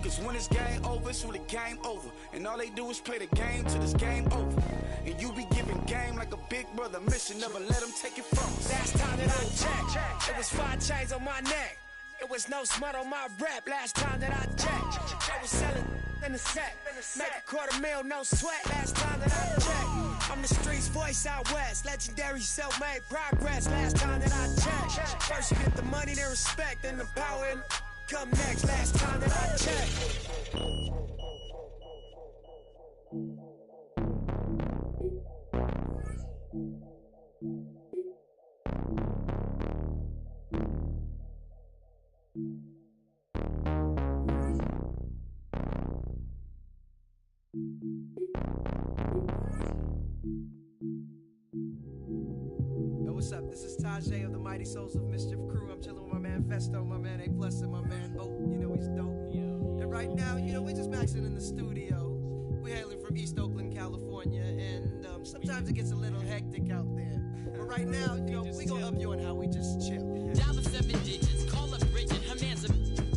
S10: Cause when it's game over, it's really game over. And all they do is play the game till it's game over. And you be giving game like a big brother mission. Never let them take it from us.
S12: Last time that I checked, it was 5 chains on my neck. It was no smut on my rep. Last time that I checked, I was selling in the set. Make $250,000, no sweat. Last time that I checked, I'm the streets voice out west. Legendary self-made progress. Last time that I checked, first you get the money, then respect, then the power and come next. Last time that I checked.
S9: Yo, what's up? This is Tajay of the Mighty Souls of Mischief crew. I'm chilling with my man Festo, my man A Plus, and my man Oak. You know he's dope. And right now, you know, we're just maxing in the studio. We're hailing from East Oakland, California, and sometimes it gets a little hectic out there. But right now, you know, we gonna up you on how we just chill.
S13: Dial the 7 digits, call up Bridget, her man's a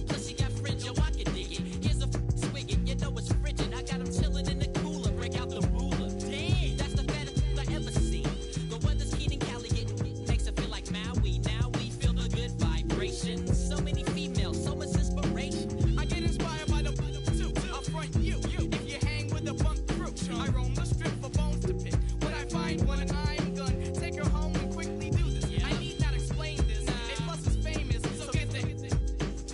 S13: plus she got fringe, yo, I can dig it. Here's a swig you know it's frigid. I got him chilling in the cooler, break out the ruler. Damn, that's the fattest I ever seen. The weather's keen in Cali, it makes it feel like Maui. Now we feel the good vibrations. So many females, so much inspiration. I get inspired by the too. I'll front you. If you hang with the bunk crew, I roam the strip for bones to pick. When I find one, I'm gonna take her home and quickly do this. I need not explain this. A plus is famous, so get the.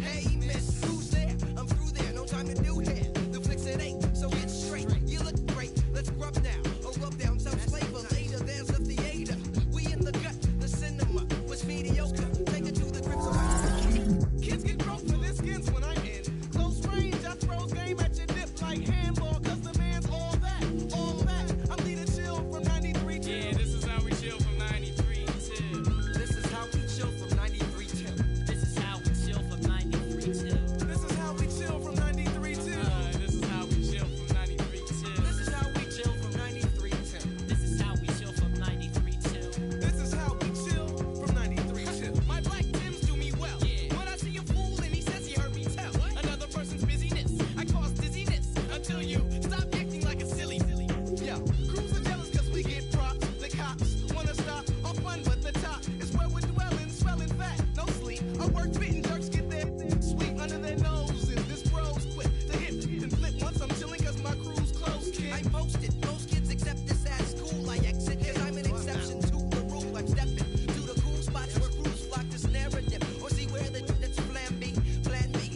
S9: Hey, miss, who's there? I'm through there, no time to do hair. The flicks it ain't, so get straight. You look great, let's rub now. Or rub down some flavor later, there's a theater. We in the gut, the cinema was mediocre. Take it to the grips of kids get broke for their skins when I'm in close range. I throw game at your dip like handball, cause the man's all that. I'm leading chill from 93 to.
S13: Yeah, this is how we chill from 93 to.
S9: This is how we chill from 93 to.
S13: This is how we chill from 93 to.
S9: This is how we chill from 93 to.
S13: This is how we chill from 93 to.
S9: This is how we chill from 93 to.
S13: This is how we chill from 93 to.
S9: This is how we chill from 93 to.
S13: My black Tims do me well. Yeah. When I see a fool and he says he heard me tell another person's busyness, I cause dizziness until you stop acting like a silly.
S9: Yo, crews are jealous cause we get props. The cops wanna stop our fun, but the top is where we're dwelling, swelling fat, no sleep. Our work fitting jerks get their sweep under their noses. This bro's quick to hit and flip once I'm chilling cause my crew's close, kid. I posted, most kids accept this as cool. I exit cause I'm an exception to the rule. I'm stepping to the cool spots where crews flock to snare a dip. Or see where the that's plan B,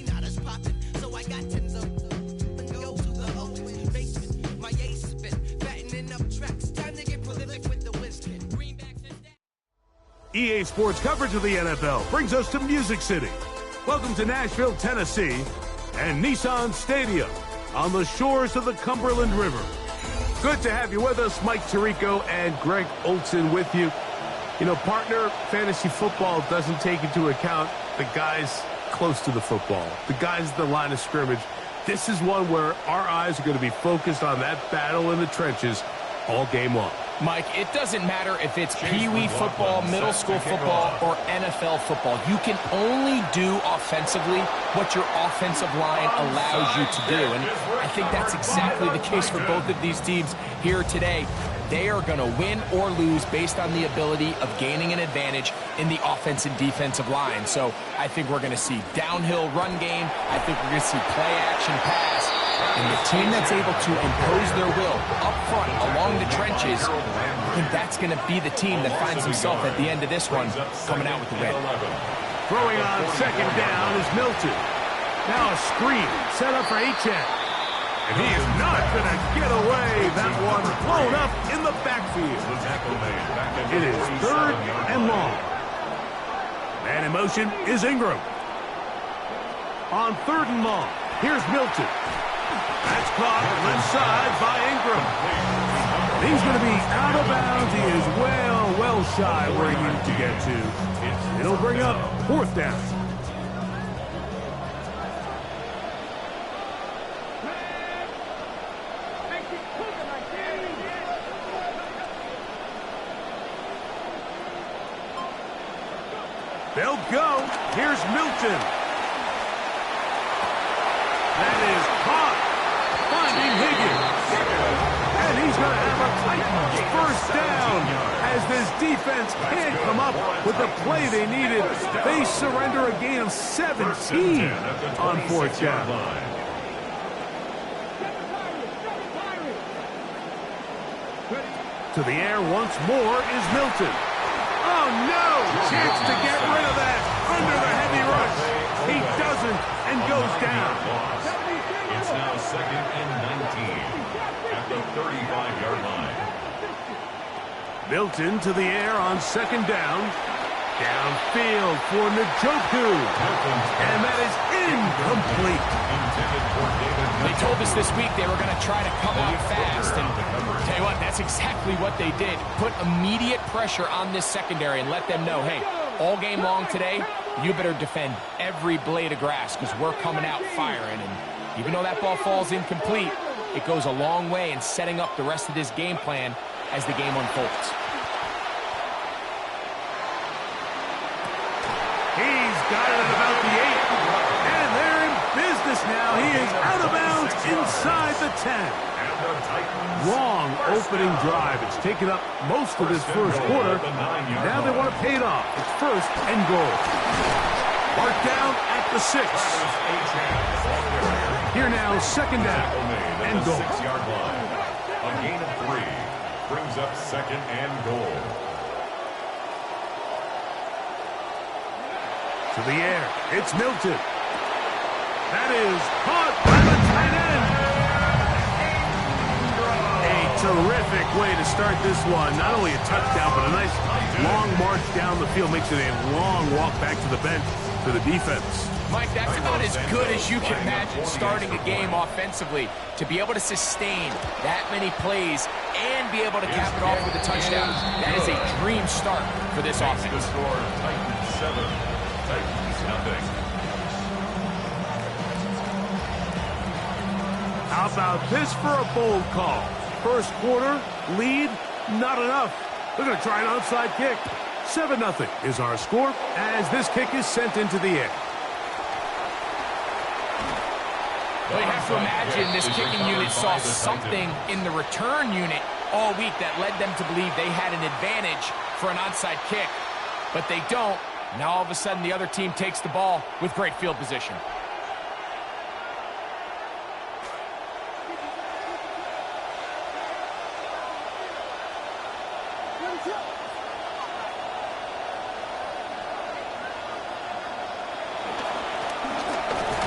S9: not as poppin'. So I got tens of and go to the open basement. My ace spit, fattening up tracks. Time to get prolific with the whiskey.
S13: Greenbacks and
S2: EA Sports coverage of the NFL brings us to Music City. Welcome to Nashville, Tennessee, and Nissan Stadium on the shores of the Cumberland River. Good to have you with us. Mike Tirico and Greg Olson with you. You know, partner, fantasy football doesn't take into account the guys close to the football, the guys at the line of scrimmage. This is one where our eyes are going to be focused on that battle in the trenches all game long.
S3: Mike, it doesn't matter if it's Pee-wee football, middle school football, or NFL football. You can only do offensively what your offensive line allows you to do. And I think that's exactly the case for both of these teams here today. They are going to win or lose based on the ability of gaining an advantage in the offense and defensive line. So I think we're going to see downhill run game. I think we're going to see play action pass. And the team that's able to impose their will up front along the trenches, I think that's going to be the team that finds himself at the end of this one coming out with the win.
S2: Throwing on second down is Milton. Now a screen set up for Achane. And he is not going to get away. That one blown up in the backfield. It is 3rd and long. Man in motion is Ingram. On 3rd and long, here's Milton. That's caught left side by Ingram. He's going to be out of bounds. He is well shy where he needed to get to. It'll bring up 4th down. They'll go. Here's Milton. That is caught. Finding Higgins. And he's going to have a Titans first down. As this defense can't come up with the play they needed, they surrender a gain of 17 on fourth down. To the air once more is Milton. Oh, no! Chance to get rid of that under the heavy rush. He doesn't and goes down.
S1: It's now 2nd and 19 at the 35-yard line.
S2: Milton to the air on second down. Downfield for Njoku. And that is incomplete.
S3: They told us this week they were going to try to come out fast. And tell you what, that's exactly what they did. Put immediate pressure on this secondary and let them know, hey, all game long today, you better defend every blade of grass because we're coming out firing. And even though that ball falls incomplete, it goes a long way in setting up the rest of this game plan as the game unfolds.
S2: He's got it at about the 8. And they're in business now. He is out of bounds inside the 10. Long opening drive. It's taken up most of this first quarter. Now they want to pay it off. It's first and goal. Mark down at the 6. Here now, second down and goal.
S1: 6-yard line. A gain of 3 brings up second and goal.
S2: To the air, it's Milton. That is caught by the tight end. A terrific way to start this one. Not only a touchdown, but a nice long march down the field. Makes it a long walk back to the bench for the defense.
S3: Mike, that's about as good as you can imagine starting a game offensively. To be able to sustain that many plays and be able to cap it off with a touchdown, that is a dream start for this offense.
S1: Titans 7, Titans nothing.
S2: How about this for a bold call? First quarter, lead, not enough. They're going to try an onside kick. 7-0 is our score as this kick is sent into the air.
S3: Well, you have to imagine this kicking unit saw something in the return unit all week that led them to believe they had an advantage for an onside kick. But they don't. Now all of a sudden the other team takes the ball with great field position.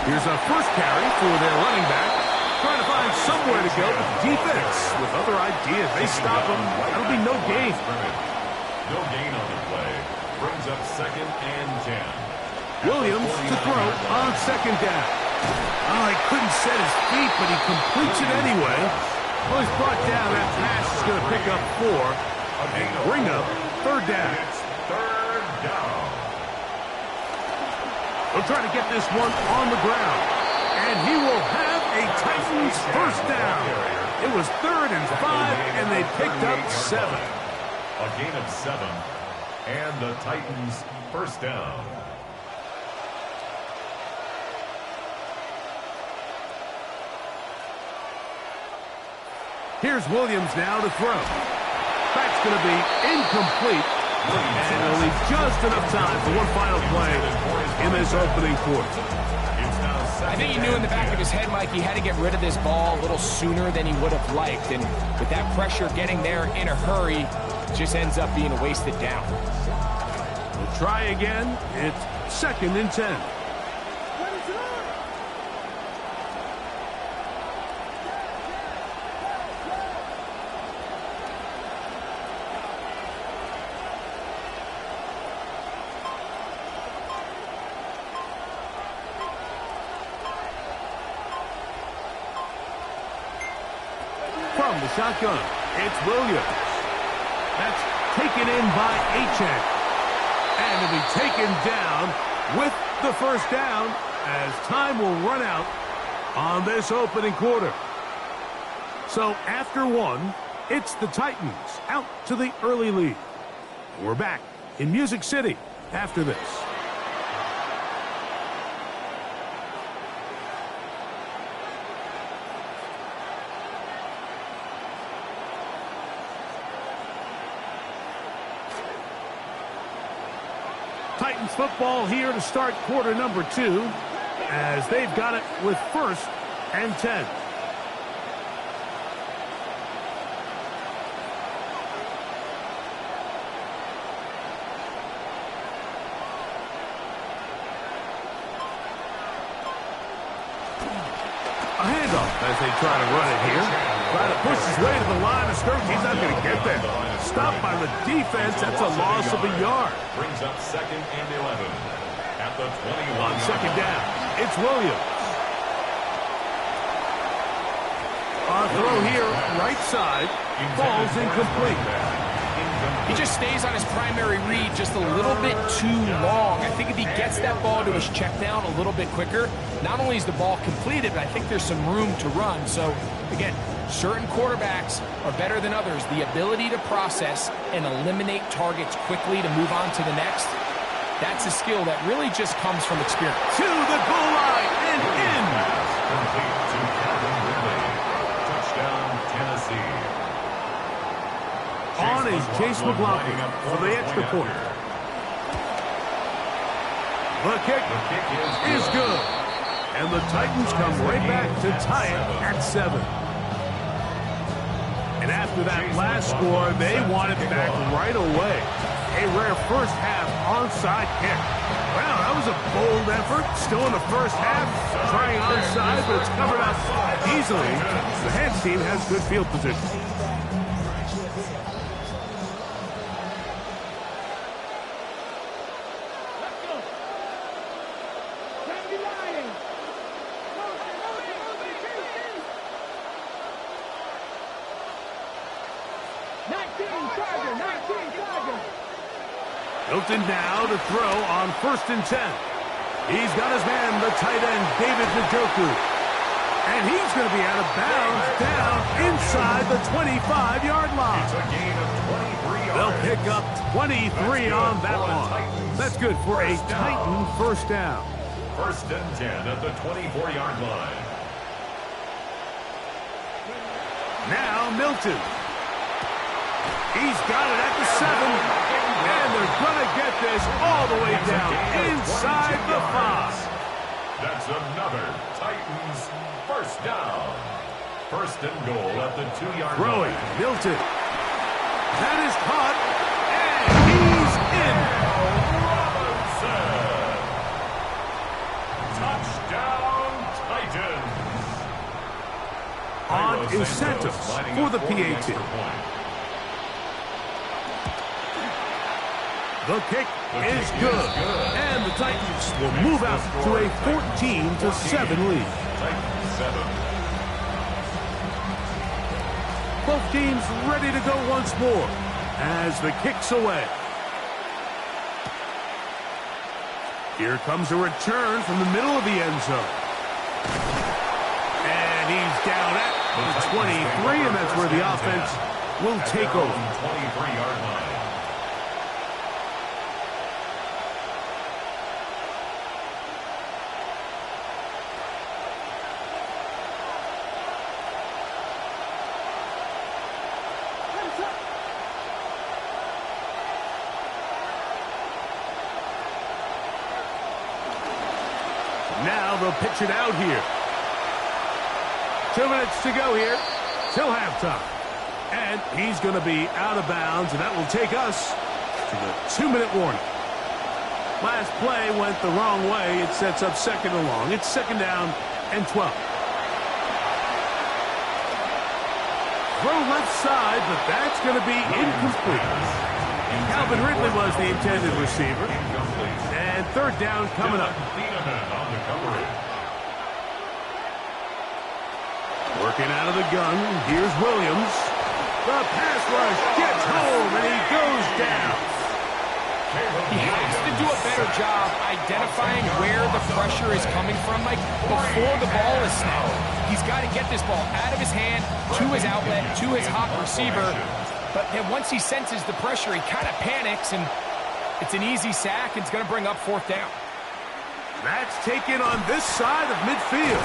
S2: Here's a first carry for their running back. Trying to find somewhere to go, but the defense with other ideas. They stop him. That'll be no gain.
S1: No gain on the play. Brings up second and 10.
S2: Williams to throw on second down. Oh, he couldn't set his feet, but he completes it anyway. Well, he's brought down. That pass is going to pick up 4 and bring up third down.
S1: It's third down.
S2: They'll try to get this one on the ground. And he will have a Titans first down. It was 3rd and 5, and they picked up 7.
S1: A gain of 7, and the Titans first down.
S2: Here's Williams now to throw. That's going to be incomplete. And only just enough time for one final play in this opening quarter.
S3: I think he knew in the back of his head, Mike, he had to get rid of this ball a little sooner than he would have liked. And with that pressure getting there in a hurry, it just ends up being a wasted down.
S2: We'll try again. It's 2nd and 10. From the shotgun, it's Williams. That's taken in by Achek. And it'll be taken down with the first down as time will run out on this opening quarter. So after 1, it's the Titans out to the early lead. We're back in Music City after this. Titans football here to start quarter number 2 as they've got it with 1st and 10. A handoff as they try to run it here. Try to push his way to the line of scrimmage. He's not going to get there. Stopped by the defense. That's a loss of a yard.
S1: Brings up 2nd and 11 at the 21.
S2: On 2nd down, it's Williams. On throw here, right side, falls incomplete.
S3: He just stays on his primary read just a little bit too long. I think if he gets that ball to his check down a little bit quicker, not only is the ball completed, but I think there's some room to run. So, again, certain quarterbacks are better than others. The ability to process and eliminate targets quickly to move on to the next, that's a skill that really just comes from experience.
S2: To the goal line and in.
S1: Complete to Calvin Ridley. Touchdown, Tennessee.
S2: On is Chase McLaughlin for the extra point. The kick is good. And the Titans come right back to tie it at 7. And after that last score, they want it back right away. A rare first half onside kick. Well, that was a bold effort. Still in the first half, trying onside, but it's covered up easily. The Hands team has good field position. Hilton now to throw on 1st and 10. He's got his man, the tight end, David Njoku. And he's going to be out of bounds down inside the 25-yard line.
S1: It's a gain of 23 yards.
S2: They'll pick up 23 on that one. That's good for a Titan first down.
S1: 1st and 10 at the 24-yard line.
S2: Now Milton. He's got it at the 7. And they're going to get this all the way down inside the 5.
S1: That's another Titans first down. 1st and goal at the 2-yard line.
S2: Throwing, Milton. That is caught, and he's in.
S1: Robinson. Touchdown, Titans.
S2: On is Santos for the PAT. The kick is good, and the Titans will move out to a 14-7 lead.
S1: Titans 7.
S2: Both teams ready to go once more as the kick's away. Here comes a return from the middle of the end zone. And he's down at the 23, and that's where the offense will take over.
S1: 23-yard line.
S2: Now they'll pitch it out here. 2 minutes to go here till halftime. And he's going to be out of bounds, and that will take us to the 2-minute warning. Last play went the wrong way. It sets up 2nd and long. It's 2nd down and 12. Throw left side, but that's going to be incomplete. Calvin Ridley was the intended receiver. And 3rd down coming up. Working out of the gun, here's Williams. The pass rush gets home, and he goes down.
S3: He has to do a better job identifying where the pressure is coming from, Mike, before the ball is snapped. He's got to get this ball out of his hand, to his outlet, to his hot receiver. But then once he senses the pressure, he kind of panics, and it's an easy sack, and it's going to bring up 4th down.
S2: That's taken on this side of midfield.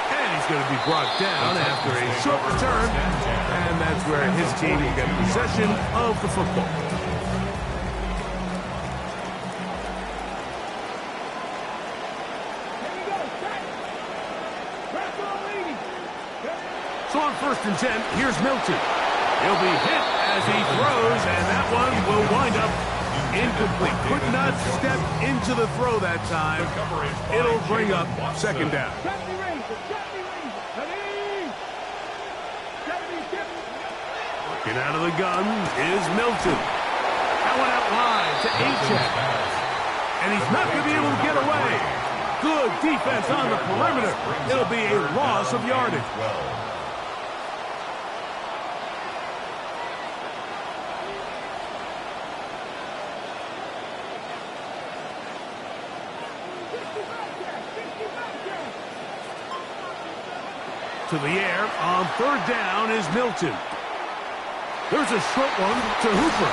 S2: And he's going to be brought down after a short return. And that's where his team will get possession of the football. So on 1st and 10, here's Milton. He'll be hit as he throws, and that one will wind up incomplete. Could not step into the throw that time. It'll bring up 2nd down. Looking out of the gun is Milton. That one out wide to Achek. And he's not going to be able to get away. Good defense on the perimeter. It'll be a loss of yardage. To the air on 3rd down is Milton. There's a short one to Hooper.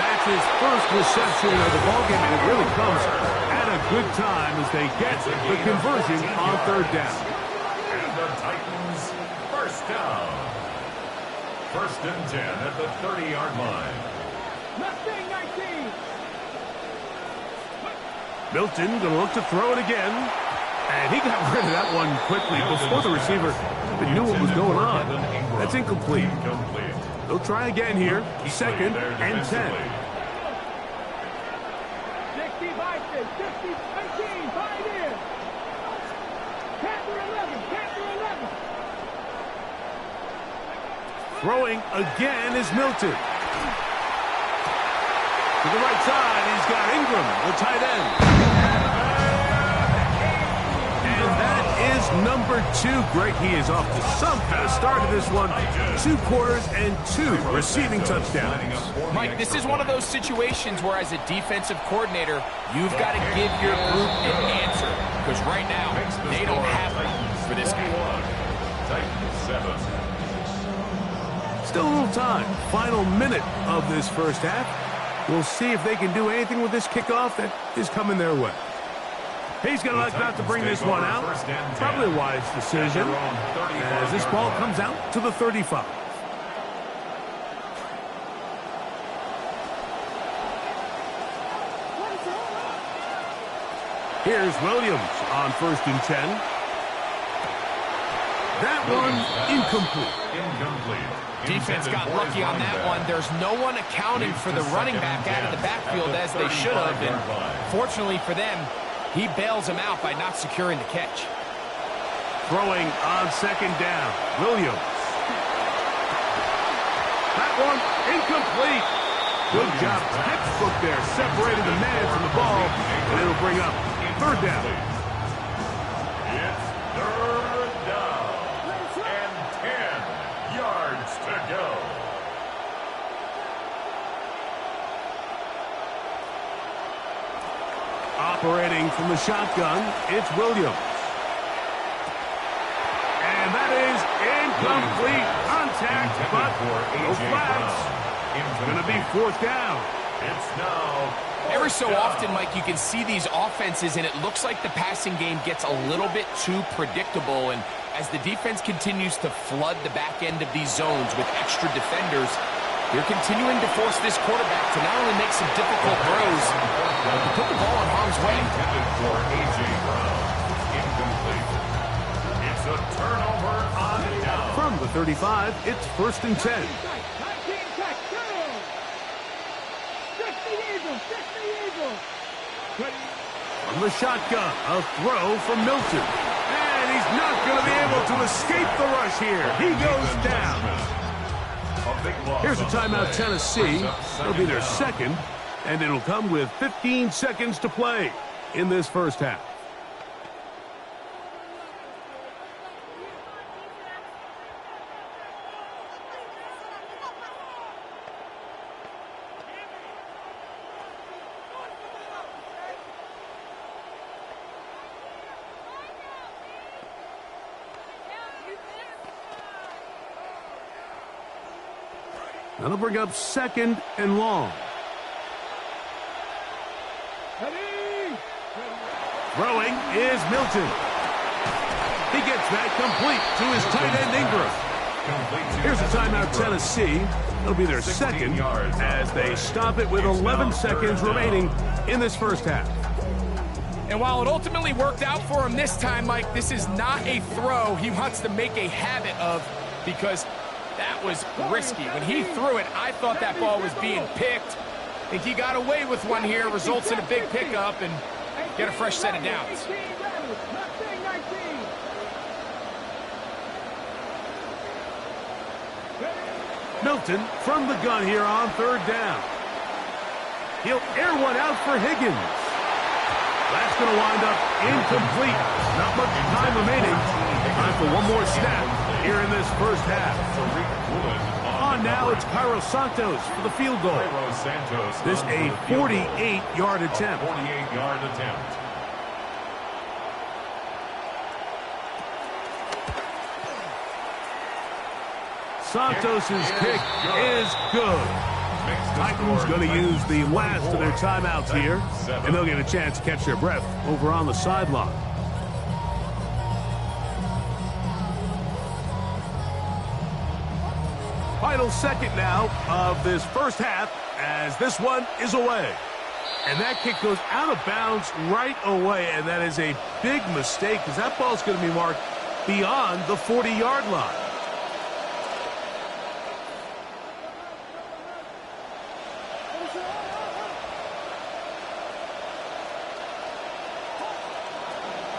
S2: That's his first reception of the ballgame, and it really comes at a good time as they get the conversion on 3rd down.
S1: And the Titans, 1st down. 1st and 10 at the 30-yard line.
S2: Milton going to look to throw it again. And he got rid of that one quickly before the receiver even knew what was going on. That's incomplete. They'll try again here. 2nd and 10.
S14: 60, 19, 5 in. Panther 11.
S2: Throwing again is Milton. To the right side, he's got Ingram, the tight end. And that is number 2. Greg, he is off to some kind of start to this one. 2 quarters and 2 receiving touchdowns.
S3: Mike, this is one of those situations where as a defensive coordinator, you've got to give your group an answer. Because right now, they don't have one for this game.
S2: Still a little time. Final minute of this first half. We'll see if they can do anything with this kickoff that is coming their way. He's going to elect not to bring this one out. Probably a wise decision as this ball comes out to the 35. Here's Williams on 1st and 10. That one incomplete.
S3: Defense got lucky on that one. There's no one accounting for the running back out of the backfield as they should have. And fortunately for them, he bails him out by not securing the catch.
S2: Throwing on 2nd down, Williams. That one incomplete. Good job, textbook there, separated the man from the ball, and it'll bring up 3rd down.
S1: It's 3rd down, and 10 yards to go.
S2: Operating from the shotgun, it's Williams. And that is incomplete. Contact, but no flags. Going to be 4th down.
S1: It's now.
S3: Every so often, Mike, you can see these offenses, and it looks like the passing game gets a little bit too predictable. And as the defense continues to flood the back end of these zones with extra defenders, they're continuing to force this quarterback to not only make some difficult throws, but to put the ball in harm's way.
S1: Intended for A.J. Brown. Incomplete. It's a turnover on down.
S2: From the 35, it's 1st and 10. From the shotgun, a throw from Milton. And he's not going to be able to escape the rush here. He goes down. Here's a timeout, Tennessee. It'll be their 2nd, and it'll come with 15 seconds to play in this first half. That'll bring up 2nd and long. Throwing is Milton. He gets that complete to his tight end Ingram. Here's a timeout, Tennessee. It'll be their 2nd as they stop it with 11 seconds remaining in this first half.
S3: And while it ultimately worked out for him this time, Mike, this is not a throw he wants to make a habit of, because that was risky. When he threw it, I thought that ball was being picked. I think he got away with one here, results in a big pickup, and get a fresh set of downs.
S2: Milton from the gun here on third down. He'll air one out for Higgins. That's going to wind up incomplete. Not much time remaining. Time for one more snap here in this first half. On now, it's Cairo Santos for the field goal. This a 48-yard attempt.
S1: 48-yard attempt.
S2: Santos's kick is good. Titans going to use the last of their timeouts here, and they'll get a chance to catch their breath over on the sideline. Final second now of this first half as this one is away. And that kick goes out of bounds right away, and that is a big mistake because that ball's going to be marked beyond the 40-yard line.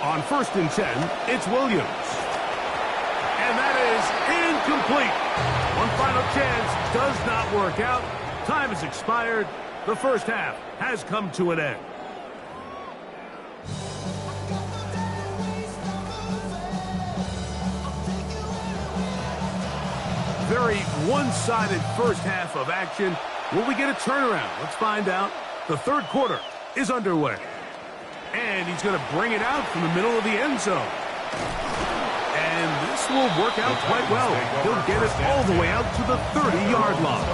S2: On 1st and 10, it's Williams. And that is incomplete. One final chance does not work out. Time has expired. The first half has come to an end. Very one-sided first half of action. Will we get a turnaround? Let's find out. The third quarter is underway. And he's going to bring it out from the middle of the end zone. And this will work out quite well. He'll get it all the way out to the 30-yard line.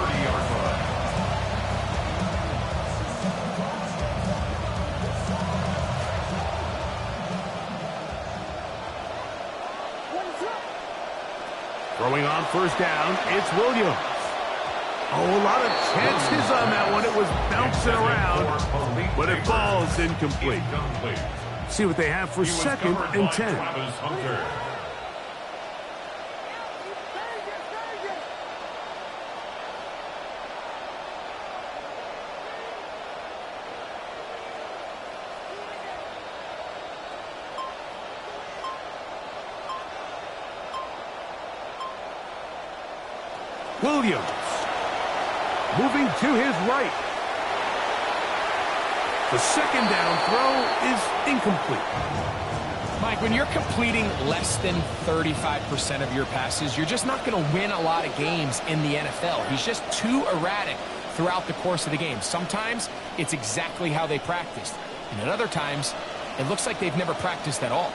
S2: Throwing on first down, it's Williams. Oh, a lot of chances on that one. It was bouncing around, but it falls incomplete. See what they have for 2nd and 10. Williams moving to his right. The 2nd down throw is incomplete.
S3: Mike, when you're completing less than 35% of your passes, you're just not going to win a lot of games in the NFL. He's just too erratic throughout the course of the game. Sometimes it's exactly how they practiced, and at other times it looks like they've never practiced at all.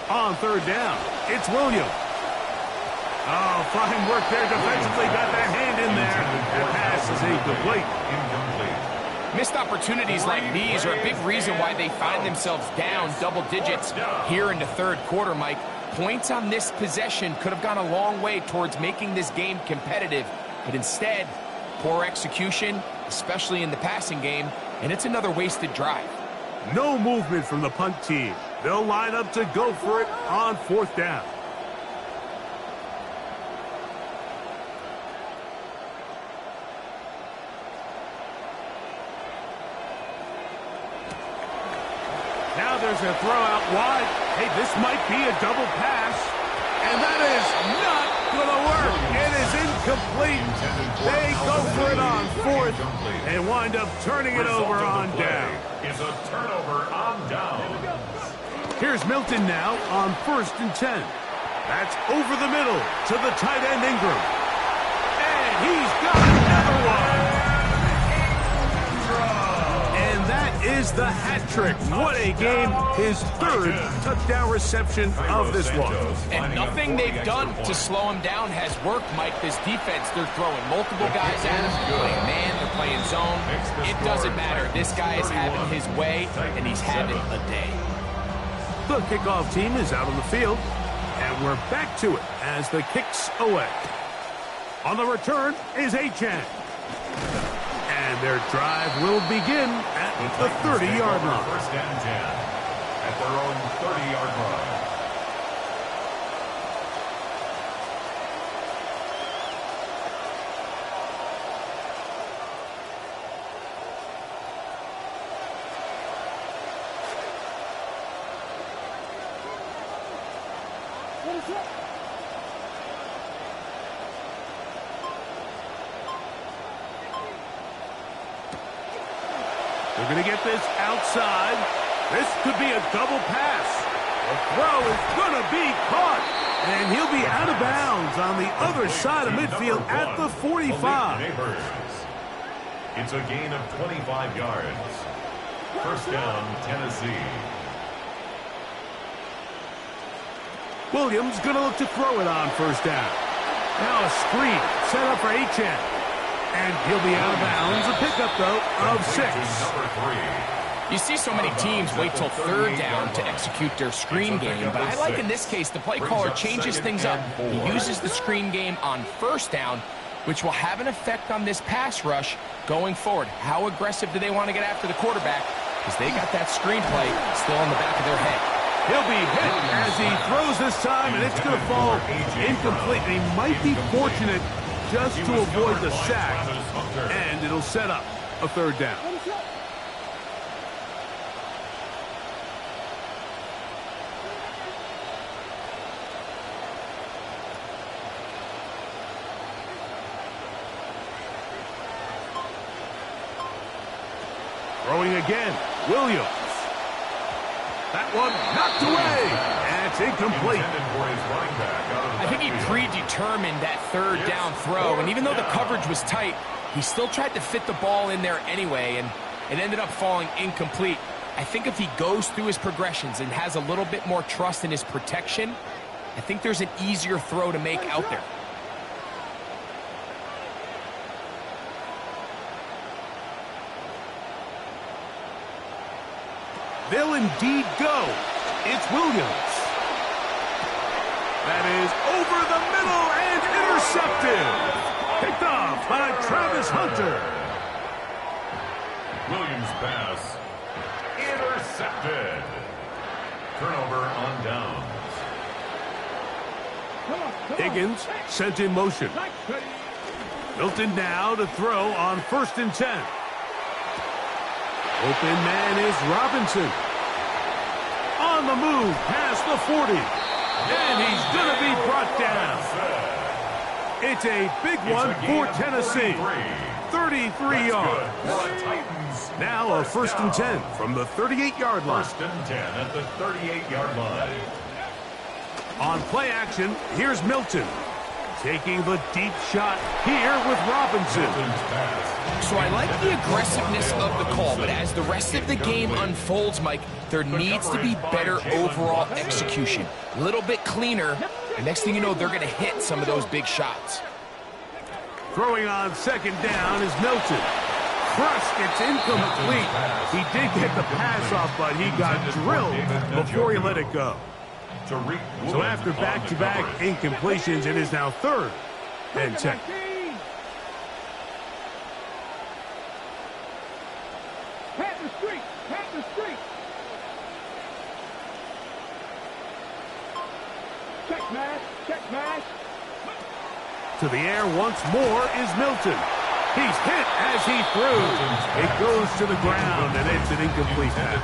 S2: On 3rd down, it's Williams. Oh, fine work there defensively. Got that hand in there. That pass is incomplete.
S3: Missed opportunities like these are a big reason why they find themselves down double digits here in the third quarter, Mike. Points on this possession could have gone a long way towards making this game competitive, but instead, poor execution, especially in the passing game, and it's another wasted drive.
S2: No movement from the punt team. They'll line up to go for it on 4th down. Now there's a throw out wide. Hey, this might be a double pass. And that is not going to work. It is incomplete. They go for it on 4th and wind up turning it over on down.
S1: It's a turnover on down.
S2: Here's Milton now on 1st and 10. That's over the middle to the tight end Ingram. And he's got another one. Is the hat trick. What a game. His 3rd touchdown reception of this one.
S3: And nothing they've done to slow him down has worked, Mike. This defense, they're throwing multiple guys at him. They're playing man, they're playing zone. It doesn't matter. This guy is having his way, and he's having a day.
S2: The kickoff team is out on the field, and we're back to it as the kick's away. On the return is Achane. And their drive will begin at the 30-yard line.
S1: First and 10 at their own 30-yard line.
S2: They're going to get this outside. This could be a double pass. The throw is going to be caught. And he'll be out of bounds on the other side of midfield at the 45.
S1: It's a gain of 25 yards. First down, Tennessee.
S2: Williams going to look to throw it on first down. Now a screen set up for Achane. And he'll be out of bounds. A pickup, though, of 6.
S3: You see so many teams wait till third down to execute their screen game, but I like in this case the play caller changes things up. He uses the screen game on first down, which will have an effect on this pass rush going forward. How aggressive do they want to get after the quarterback? Because they got that screen play still in the back of their head.
S2: He'll be hit as he throws this time, and it's going to fall incomplete. And he might be fortunate just to avoid the sack, and it'll set up a third down. Throwing again, Williams. That one knocked away, and it's incomplete.
S3: I think he predetermined that third down throw, and even though the coverage was tight, he still tried to fit the ball in there anyway, and it ended up falling incomplete. I think if he goes through his progressions and has a little bit more trust in his protection, I think there's an easier throw to make out there.
S2: They'll indeed go. It's Williams. That is over the middle and intercepted. Picked off by Travis Hunter.
S1: Williams pass. Intercepted. Turnover on downs.
S2: Higgins sent in motion. Milton now to throw on 1st and 10. Open man is Robinson. On the move past the 40. And he's going to be brought down. It's a big one for Tennessee. 33 yards. Now a 1st and 10 from the 38-yard line.
S1: 1st and 10 at the 38-yard line.
S2: On play action, here's Milton. Taking the deep shot here with Robinson.
S3: So I like the aggressiveness of the call, but as the rest of the game unfolds, Mike, there needs to be better overall execution. A little bit cleaner, and next thing you know, they're going to hit some of those big shots.
S2: Throwing on 2nd down is Milton. Crushed, it's incomplete. He did get the pass off, but he got drilled before he let it go. So after back-to-back incompletions, it is now 3rd and 10. To the air once more is Milton. He's hit as he threw. It goes to the ground, and it's an incomplete pass.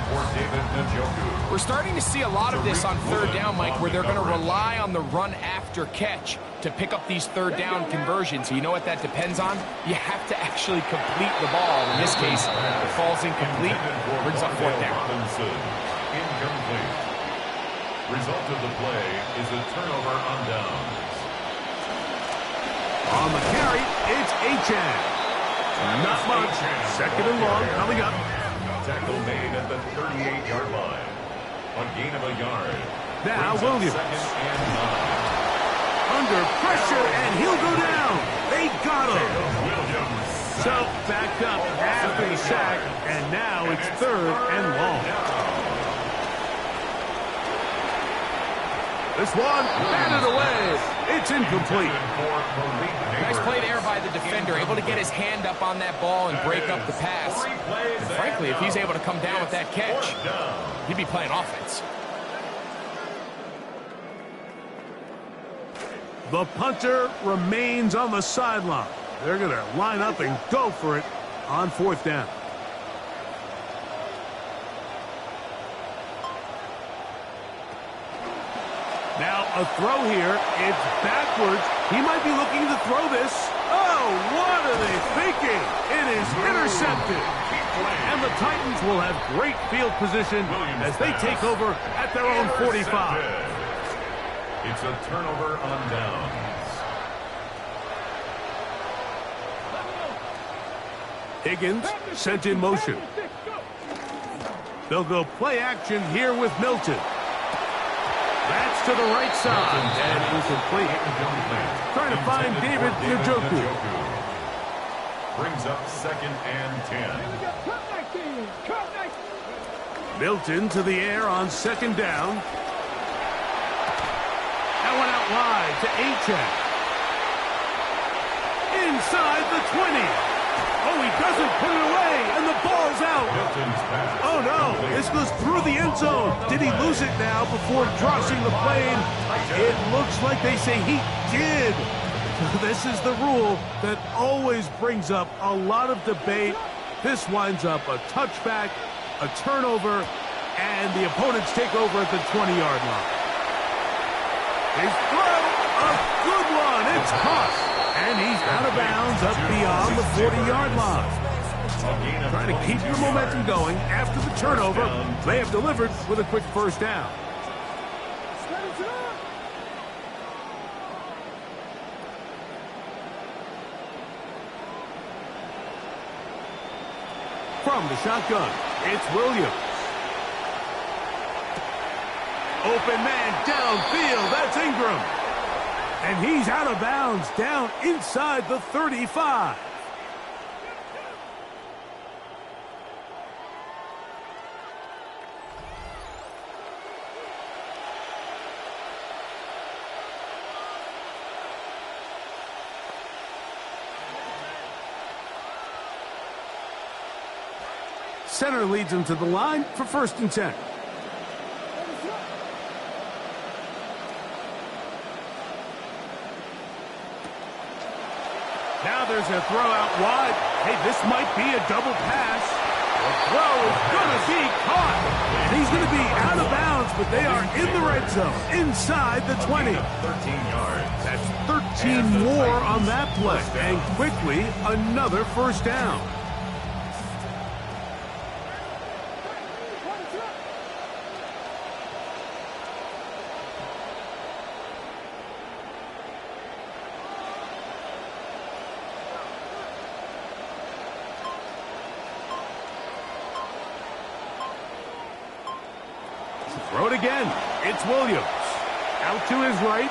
S3: We're starting to see a lot of this on 3rd down, Mike, where they're going to rely on the run after catch to pick up these 3rd down conversions. You know what that depends on? You have to actually complete the ball. In this case, it falls incomplete, brings up 4th down.
S1: Incomplete. Result of the play is a turnover on downs.
S2: On the carry, it's Achane. Not much. 2nd and long coming up.
S1: Tackle made at the 38-yard line. A gain of a yard.
S2: Now Williams. Under pressure, and he'll go down. They got him. So backed up after the sack, and now it's 3rd and long. This one batted away. It's incomplete.
S3: Nice play there by the defender, able to get his hand up on that ball and break up the pass. And frankly, if he's able to come down with that catch, he'd be playing offense.
S2: The punter remains on the sideline. They're going to line up and go for it on 4th down. Now a throw here. It's backwards. He might be looking to throw this. Oh, what are they thinking? It is intercepted. And the Titans will have great field position as they take over at their own 45.
S1: It's a turnover on downs.
S2: Higgins sent in motion. They'll go play action here with Milton. That's to the right side, and incomplete. Trying to find David Njoku.
S1: Brings up 2nd and 10.
S2: Milton to the air on 2nd down. That one out wide to Achek. Inside the 20. Oh, he doesn't put it away, and the ball's out. Oh, no, this goes through the end zone. Did he lose it now before crossing the plane? It looks like they say he did. This is the rule that always brings up a lot of debate. This winds up a touchback, a turnover, and the opponents take over at the 20-yard line. His throw, a good one. It's caught. And he's out of bounds up beyond the 40-yard line. Trying to keep the momentum going after the turnover. They have delivered with a quick 1st down. From the shotgun, it's Williams. Open man downfield. That's Ingram. And he's out of bounds down inside the 35. Center leads him to the line for 1st and 10. Now there's a throw out wide. Hey, this might be a double pass. The throw is going to be caught. And he's going to be out of bounds, but they are in the red zone, inside the 20.
S1: 13 yards.
S2: That's 13 more on that play. And quickly, another 1st down. Throw it again. It's Williams. Out to his right.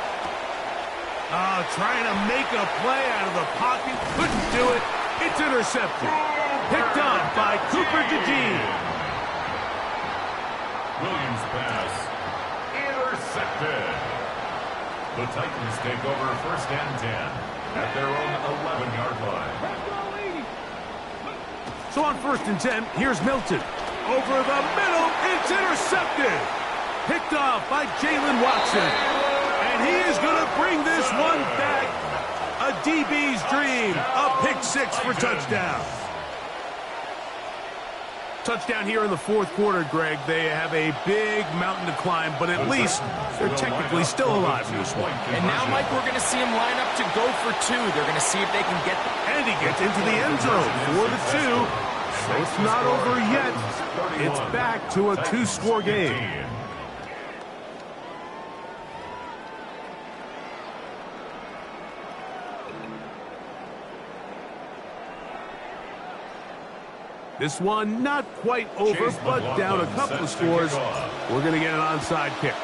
S2: Trying to make a play out of the pocket. Couldn't do it. It's intercepted. Picked up by Cooper DeJean.
S1: Williams pass. Intercepted. The Titans take over 1st and 10 at their own 11-yard line.
S2: So on 1st and 10, here's Milton. Over the middle, it's intercepted. Picked off by Jalen Watson. And he is going to bring this one back. A DB's dream. A pick 6 for touchdown. Touchdown here in the 4th quarter, Greg. They have a big mountain to climb, but at least they're technically still alive in this one.
S3: And now, Mike, we're going to see him line up to go for 2. They're going to see if they can get them.
S2: And he gets into the end zone for the 2. So it's not over yet. It's back to a 2-score game. This one not quite over, but down a couple of scores. We're going to get an onside kick.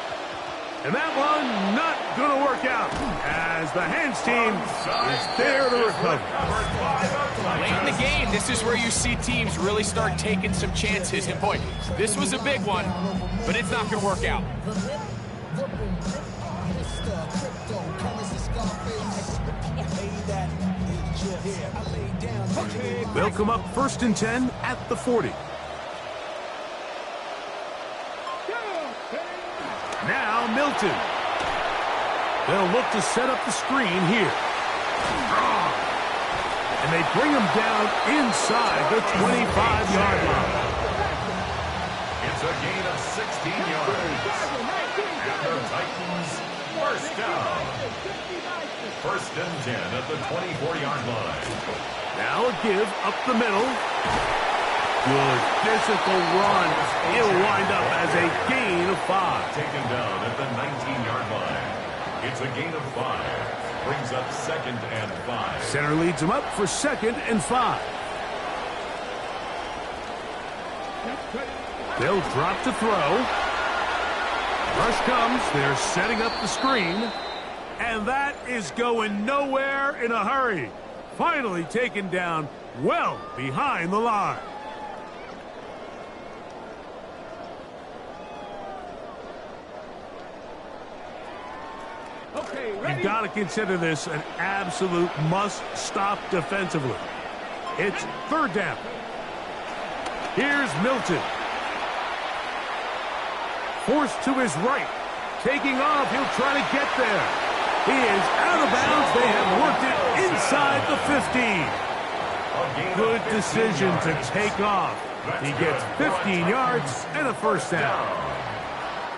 S2: And that one not going to work out as the hands team is there to recover.
S3: Late in the game, this is where you see teams really start taking some chances. And boy, this was a big one, but it's not going to work out.
S2: They'll come up 1st and 10 at the 40. Now Milton. They'll look to set up the screen here. And they bring him down inside the 25-yard line.
S1: It's a gain of 16 yards. And the Titans first down. 1st and 10 at the 24-yard line.
S2: Now a give up the middle. Good physical run. He'll wind up as a gain of 5.
S1: Taken down at the 19-yard line. It's a gain of 5. Brings up 2nd and 5.
S2: Center leads him up for 2nd and 5. They'll drop to throw. Rush comes. They're setting up the screen. And that is going nowhere in a hurry. Finally taken down well behind the line. You've got to consider this an absolute must-stop defensively. It's 3rd down. Here's Milton. Forced to his right. Taking off, he'll try to get there. He is out of bounds. They have worked it inside the 15. Good decision to take off. He gets 15 yards and a 1st down.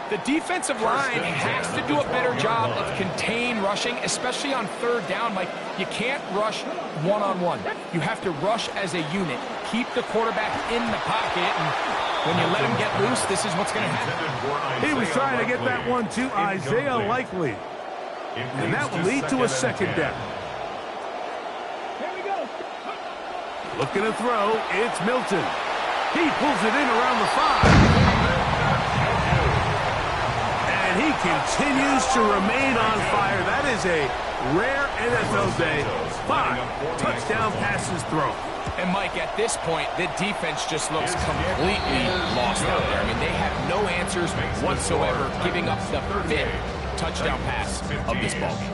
S3: The defensive line has to do a better job of contain rushing, especially on 3rd down. Mike, you can't rush one-on-one. You have to rush as a unit. Keep the quarterback in the pocket, and when you let him get loose, this is what's going to happen.
S2: He was trying to get that one to Isaiah Likely, and that will lead to a 2nd down. Looking to throw, it's Milton. He pulls it in around the 5. And he continues to remain on fire. That is a rare NFL day. 5 touchdown passes thrown.
S3: And, Mike, at this point, the defense just looks completely lost out there. I mean, they have no answers whatsoever, giving up the 5th touchdown pass of this ball game.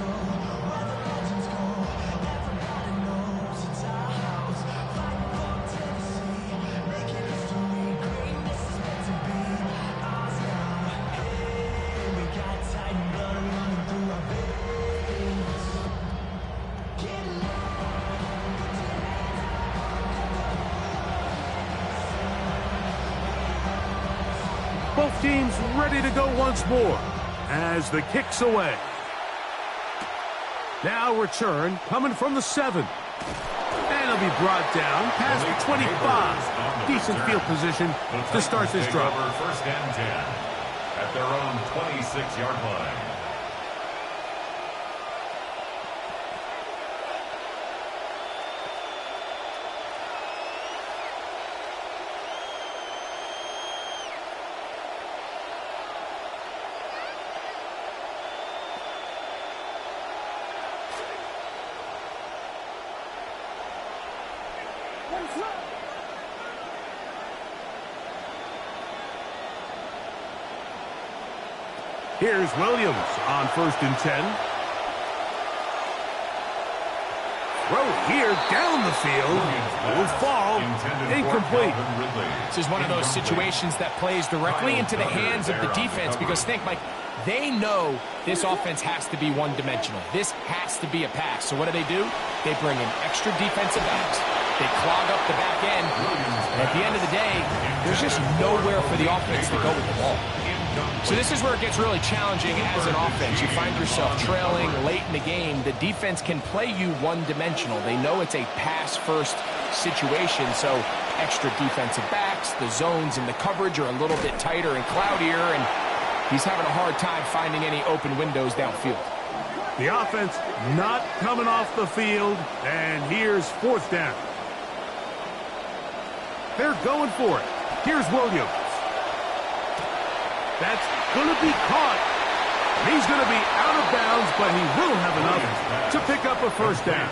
S2: Both teams ready to go once more as the kick's away. Now return coming from the 7. And he'll be brought down past the 25. Decent field position to start this drive.
S1: 1st and 10 at their own 26-yard line.
S2: Here's Williams on 1st and 10. Throw here down the field. Will fall incomplete.
S3: This is one of those situations that plays directly into the hands of the defense because think, Mike, they know this offense has to be one-dimensional. This has to be a pass. So what do? They bring in extra defensive backs. They clog up the back end. And at the end of the day, there's just nowhere for the offense to go with the ball. So this is where it gets really challenging as an offense. You find yourself trailing late in the game. The defense can play you one-dimensional. They know it's a pass-first situation, so extra defensive backs, the zones and the coverage are a little bit tighter and cloudier, and he's having a hard time finding any open windows downfield.
S2: The offense not coming off the field, and here's 4th down. They're going for it. Here's Williams. That's going to be caught. He's going to be out of bounds, but he will have enough to pick up a 1st down.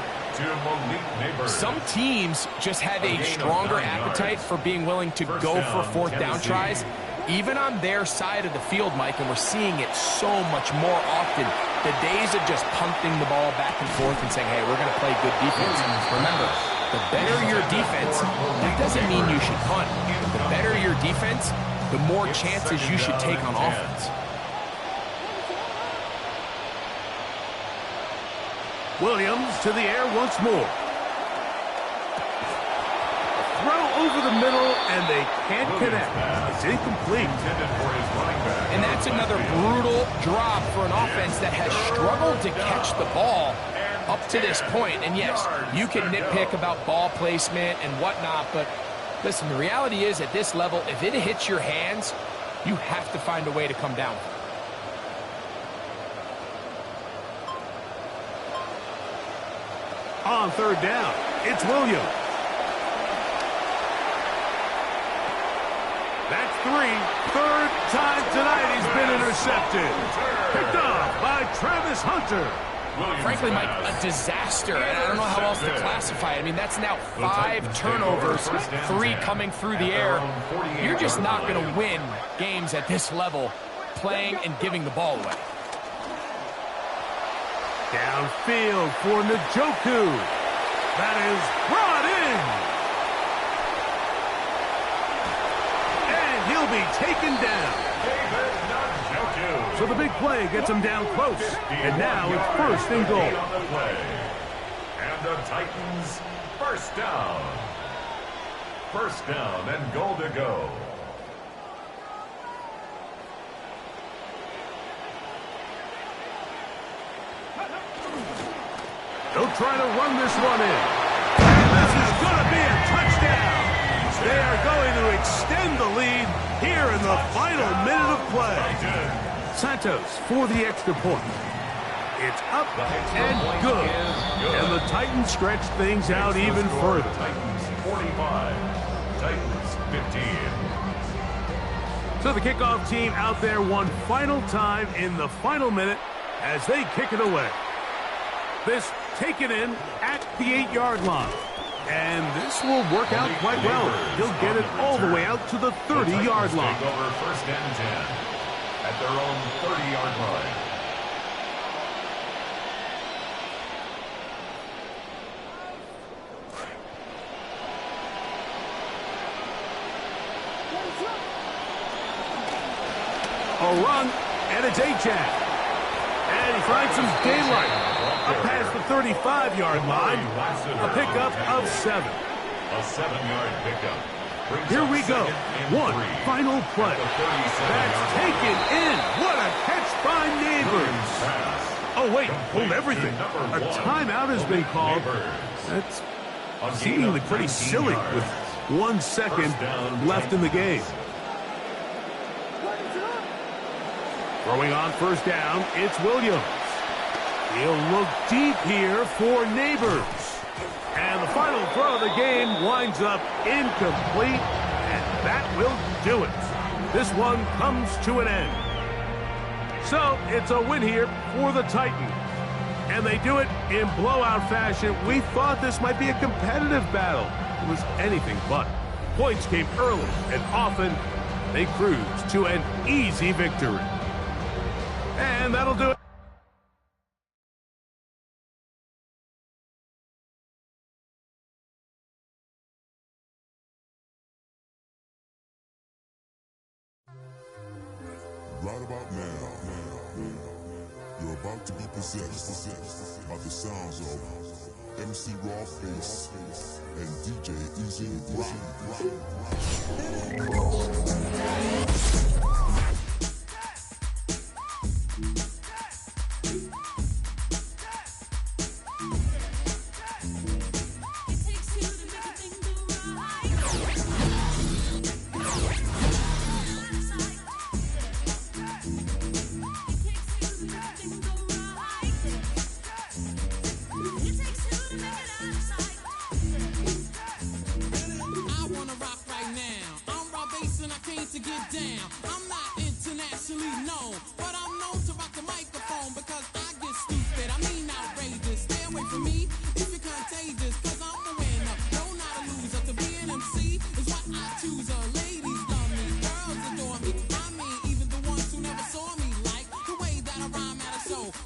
S3: Some teams just have a stronger appetite for being willing to go for 4th down tries, even on their side of the field, Mike, and we're seeing it so much more often The days of just punting the ball back and forth and saying, hey, we're going to play good defense. Remember, the better your defense, that doesn't mean you should punt. The better your defense, the more chances you should take on offense.
S2: Williams to the air once more. Throw over the middle, and they can't connect. It's incomplete.
S3: And that's another brutal drop for an offense that has struggled to catch the ball up to this point. And yes, you can nitpick about ball placement and whatnot, but listen, the reality is at this level, if it hits your hands, you have to find a way to come down.
S2: On third down, it's Williams. That's three. Third time tonight he's been intercepted. Picked off by Travis Hunter.
S3: Frankly, Mike, a disaster. And I don't know how else to classify it. I mean, that's now 5 turnovers, 3 coming through the air. You're just not going to win games at this level playing and giving the ball away.
S2: Downfield for Njoku. That is brought in. He'll be taken down. So the big play gets him down close. And now it's first and goal.
S1: And the Titans first down. First down and goal to go.
S2: They'll try to run this one in. And this is going to be a touchdown. They are going to extend the lead here in the final minute of play. Santos for the extra point. It's up and good. And the Titans stretch things out even further.
S1: Titans 45, Titans 15.
S2: So the kickoff team out there one final time in the final minute as they kick it away. This taken in at the 8-yard line. And this will work out quite well. He'll get it all the way out to the 30-yard line.
S1: Take over first and 10 at their own 30-yard line.
S2: A run, and it's A-Chan. And he finds some daylight. Up past the 35-yard line, a pickup of 7.
S1: A 7-yard pickup.
S2: Here we go. One final play. That's taken in. What a catch by Neighbors. Oh, wait, hold everything. A timeout has been called. That's seemingly pretty silly with 1 second left in the game. Throwing on first down, it's Williams. He'll look deep here for Neighbors. And the final throw of the game winds up incomplete, and that will do it. This one comes to an end. So it's a win here for the Titans. And they do it in blowout fashion. We thought this might be a competitive battle. It was anything but. Points came early, and often they cruised to an easy victory. And that'll do it.
S7: Right about now, you're about to be possessed by the sounds of MC Rawface and DJ Easy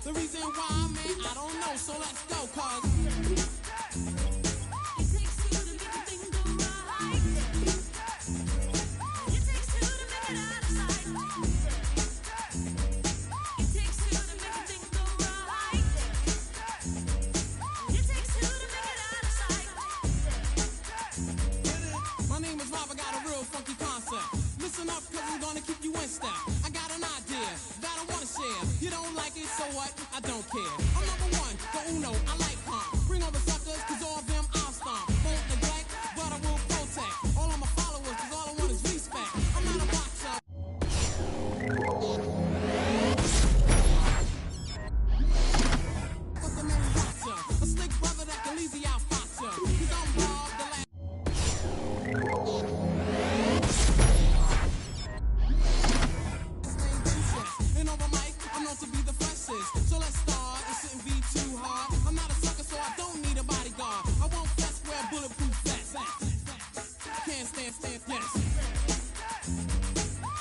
S9: The reason My name is Rob, I got a real funky concept. Listen up, cause I'm gonna keep you in step. I got an idea that I wanna share. You don't like it, so what? I don't care. I'm number one, the uno, I like calm. Bring over suckers, cause all of them I'll stomp. Won't neglect, but I will protect. All of my followers, cause all I want is respect. I'm not a boxer. But the man boxer, a slick brother that can easy out boxer. Cause I'm Rob, the last. And over mic, I'm known to be the freshest. So let's start, it shouldn't be too hard. I'm not a sucker, so I don't need a bodyguard. I won't vest, wear bulletproof vest. Can't stand, yes.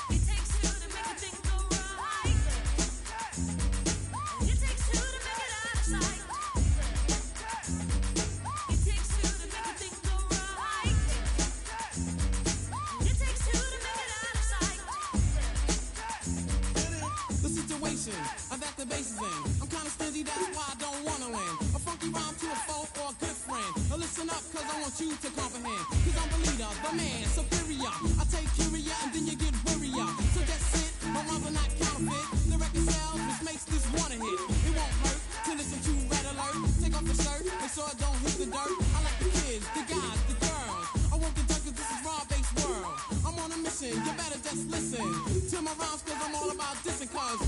S15: It takes two to make a thing go right. It takes two to make it out of sight. It takes two to make a thing go right. It takes two to make it out of sight.
S9: The situation that the base is in. I'm kinda stingy, that's why I don't wanna win. A funky rhyme to a foe or a good friend. Now listen up, cause I want you to comprehend. Cause I'm the leader, the man, superior. I take curia and then you get wearier. So that's it, my rhymes are not counterfeit. The record sells, which makes this one a hit. It won't hurt to listen to Red Alert. Take off the shirt, make sure it don't hit the dirt. I like the kids, the guys, the girls. I won't get done cause this is raw-based world. I'm on a mission, you better just listen to my rhymes cause I'm all about dissing cause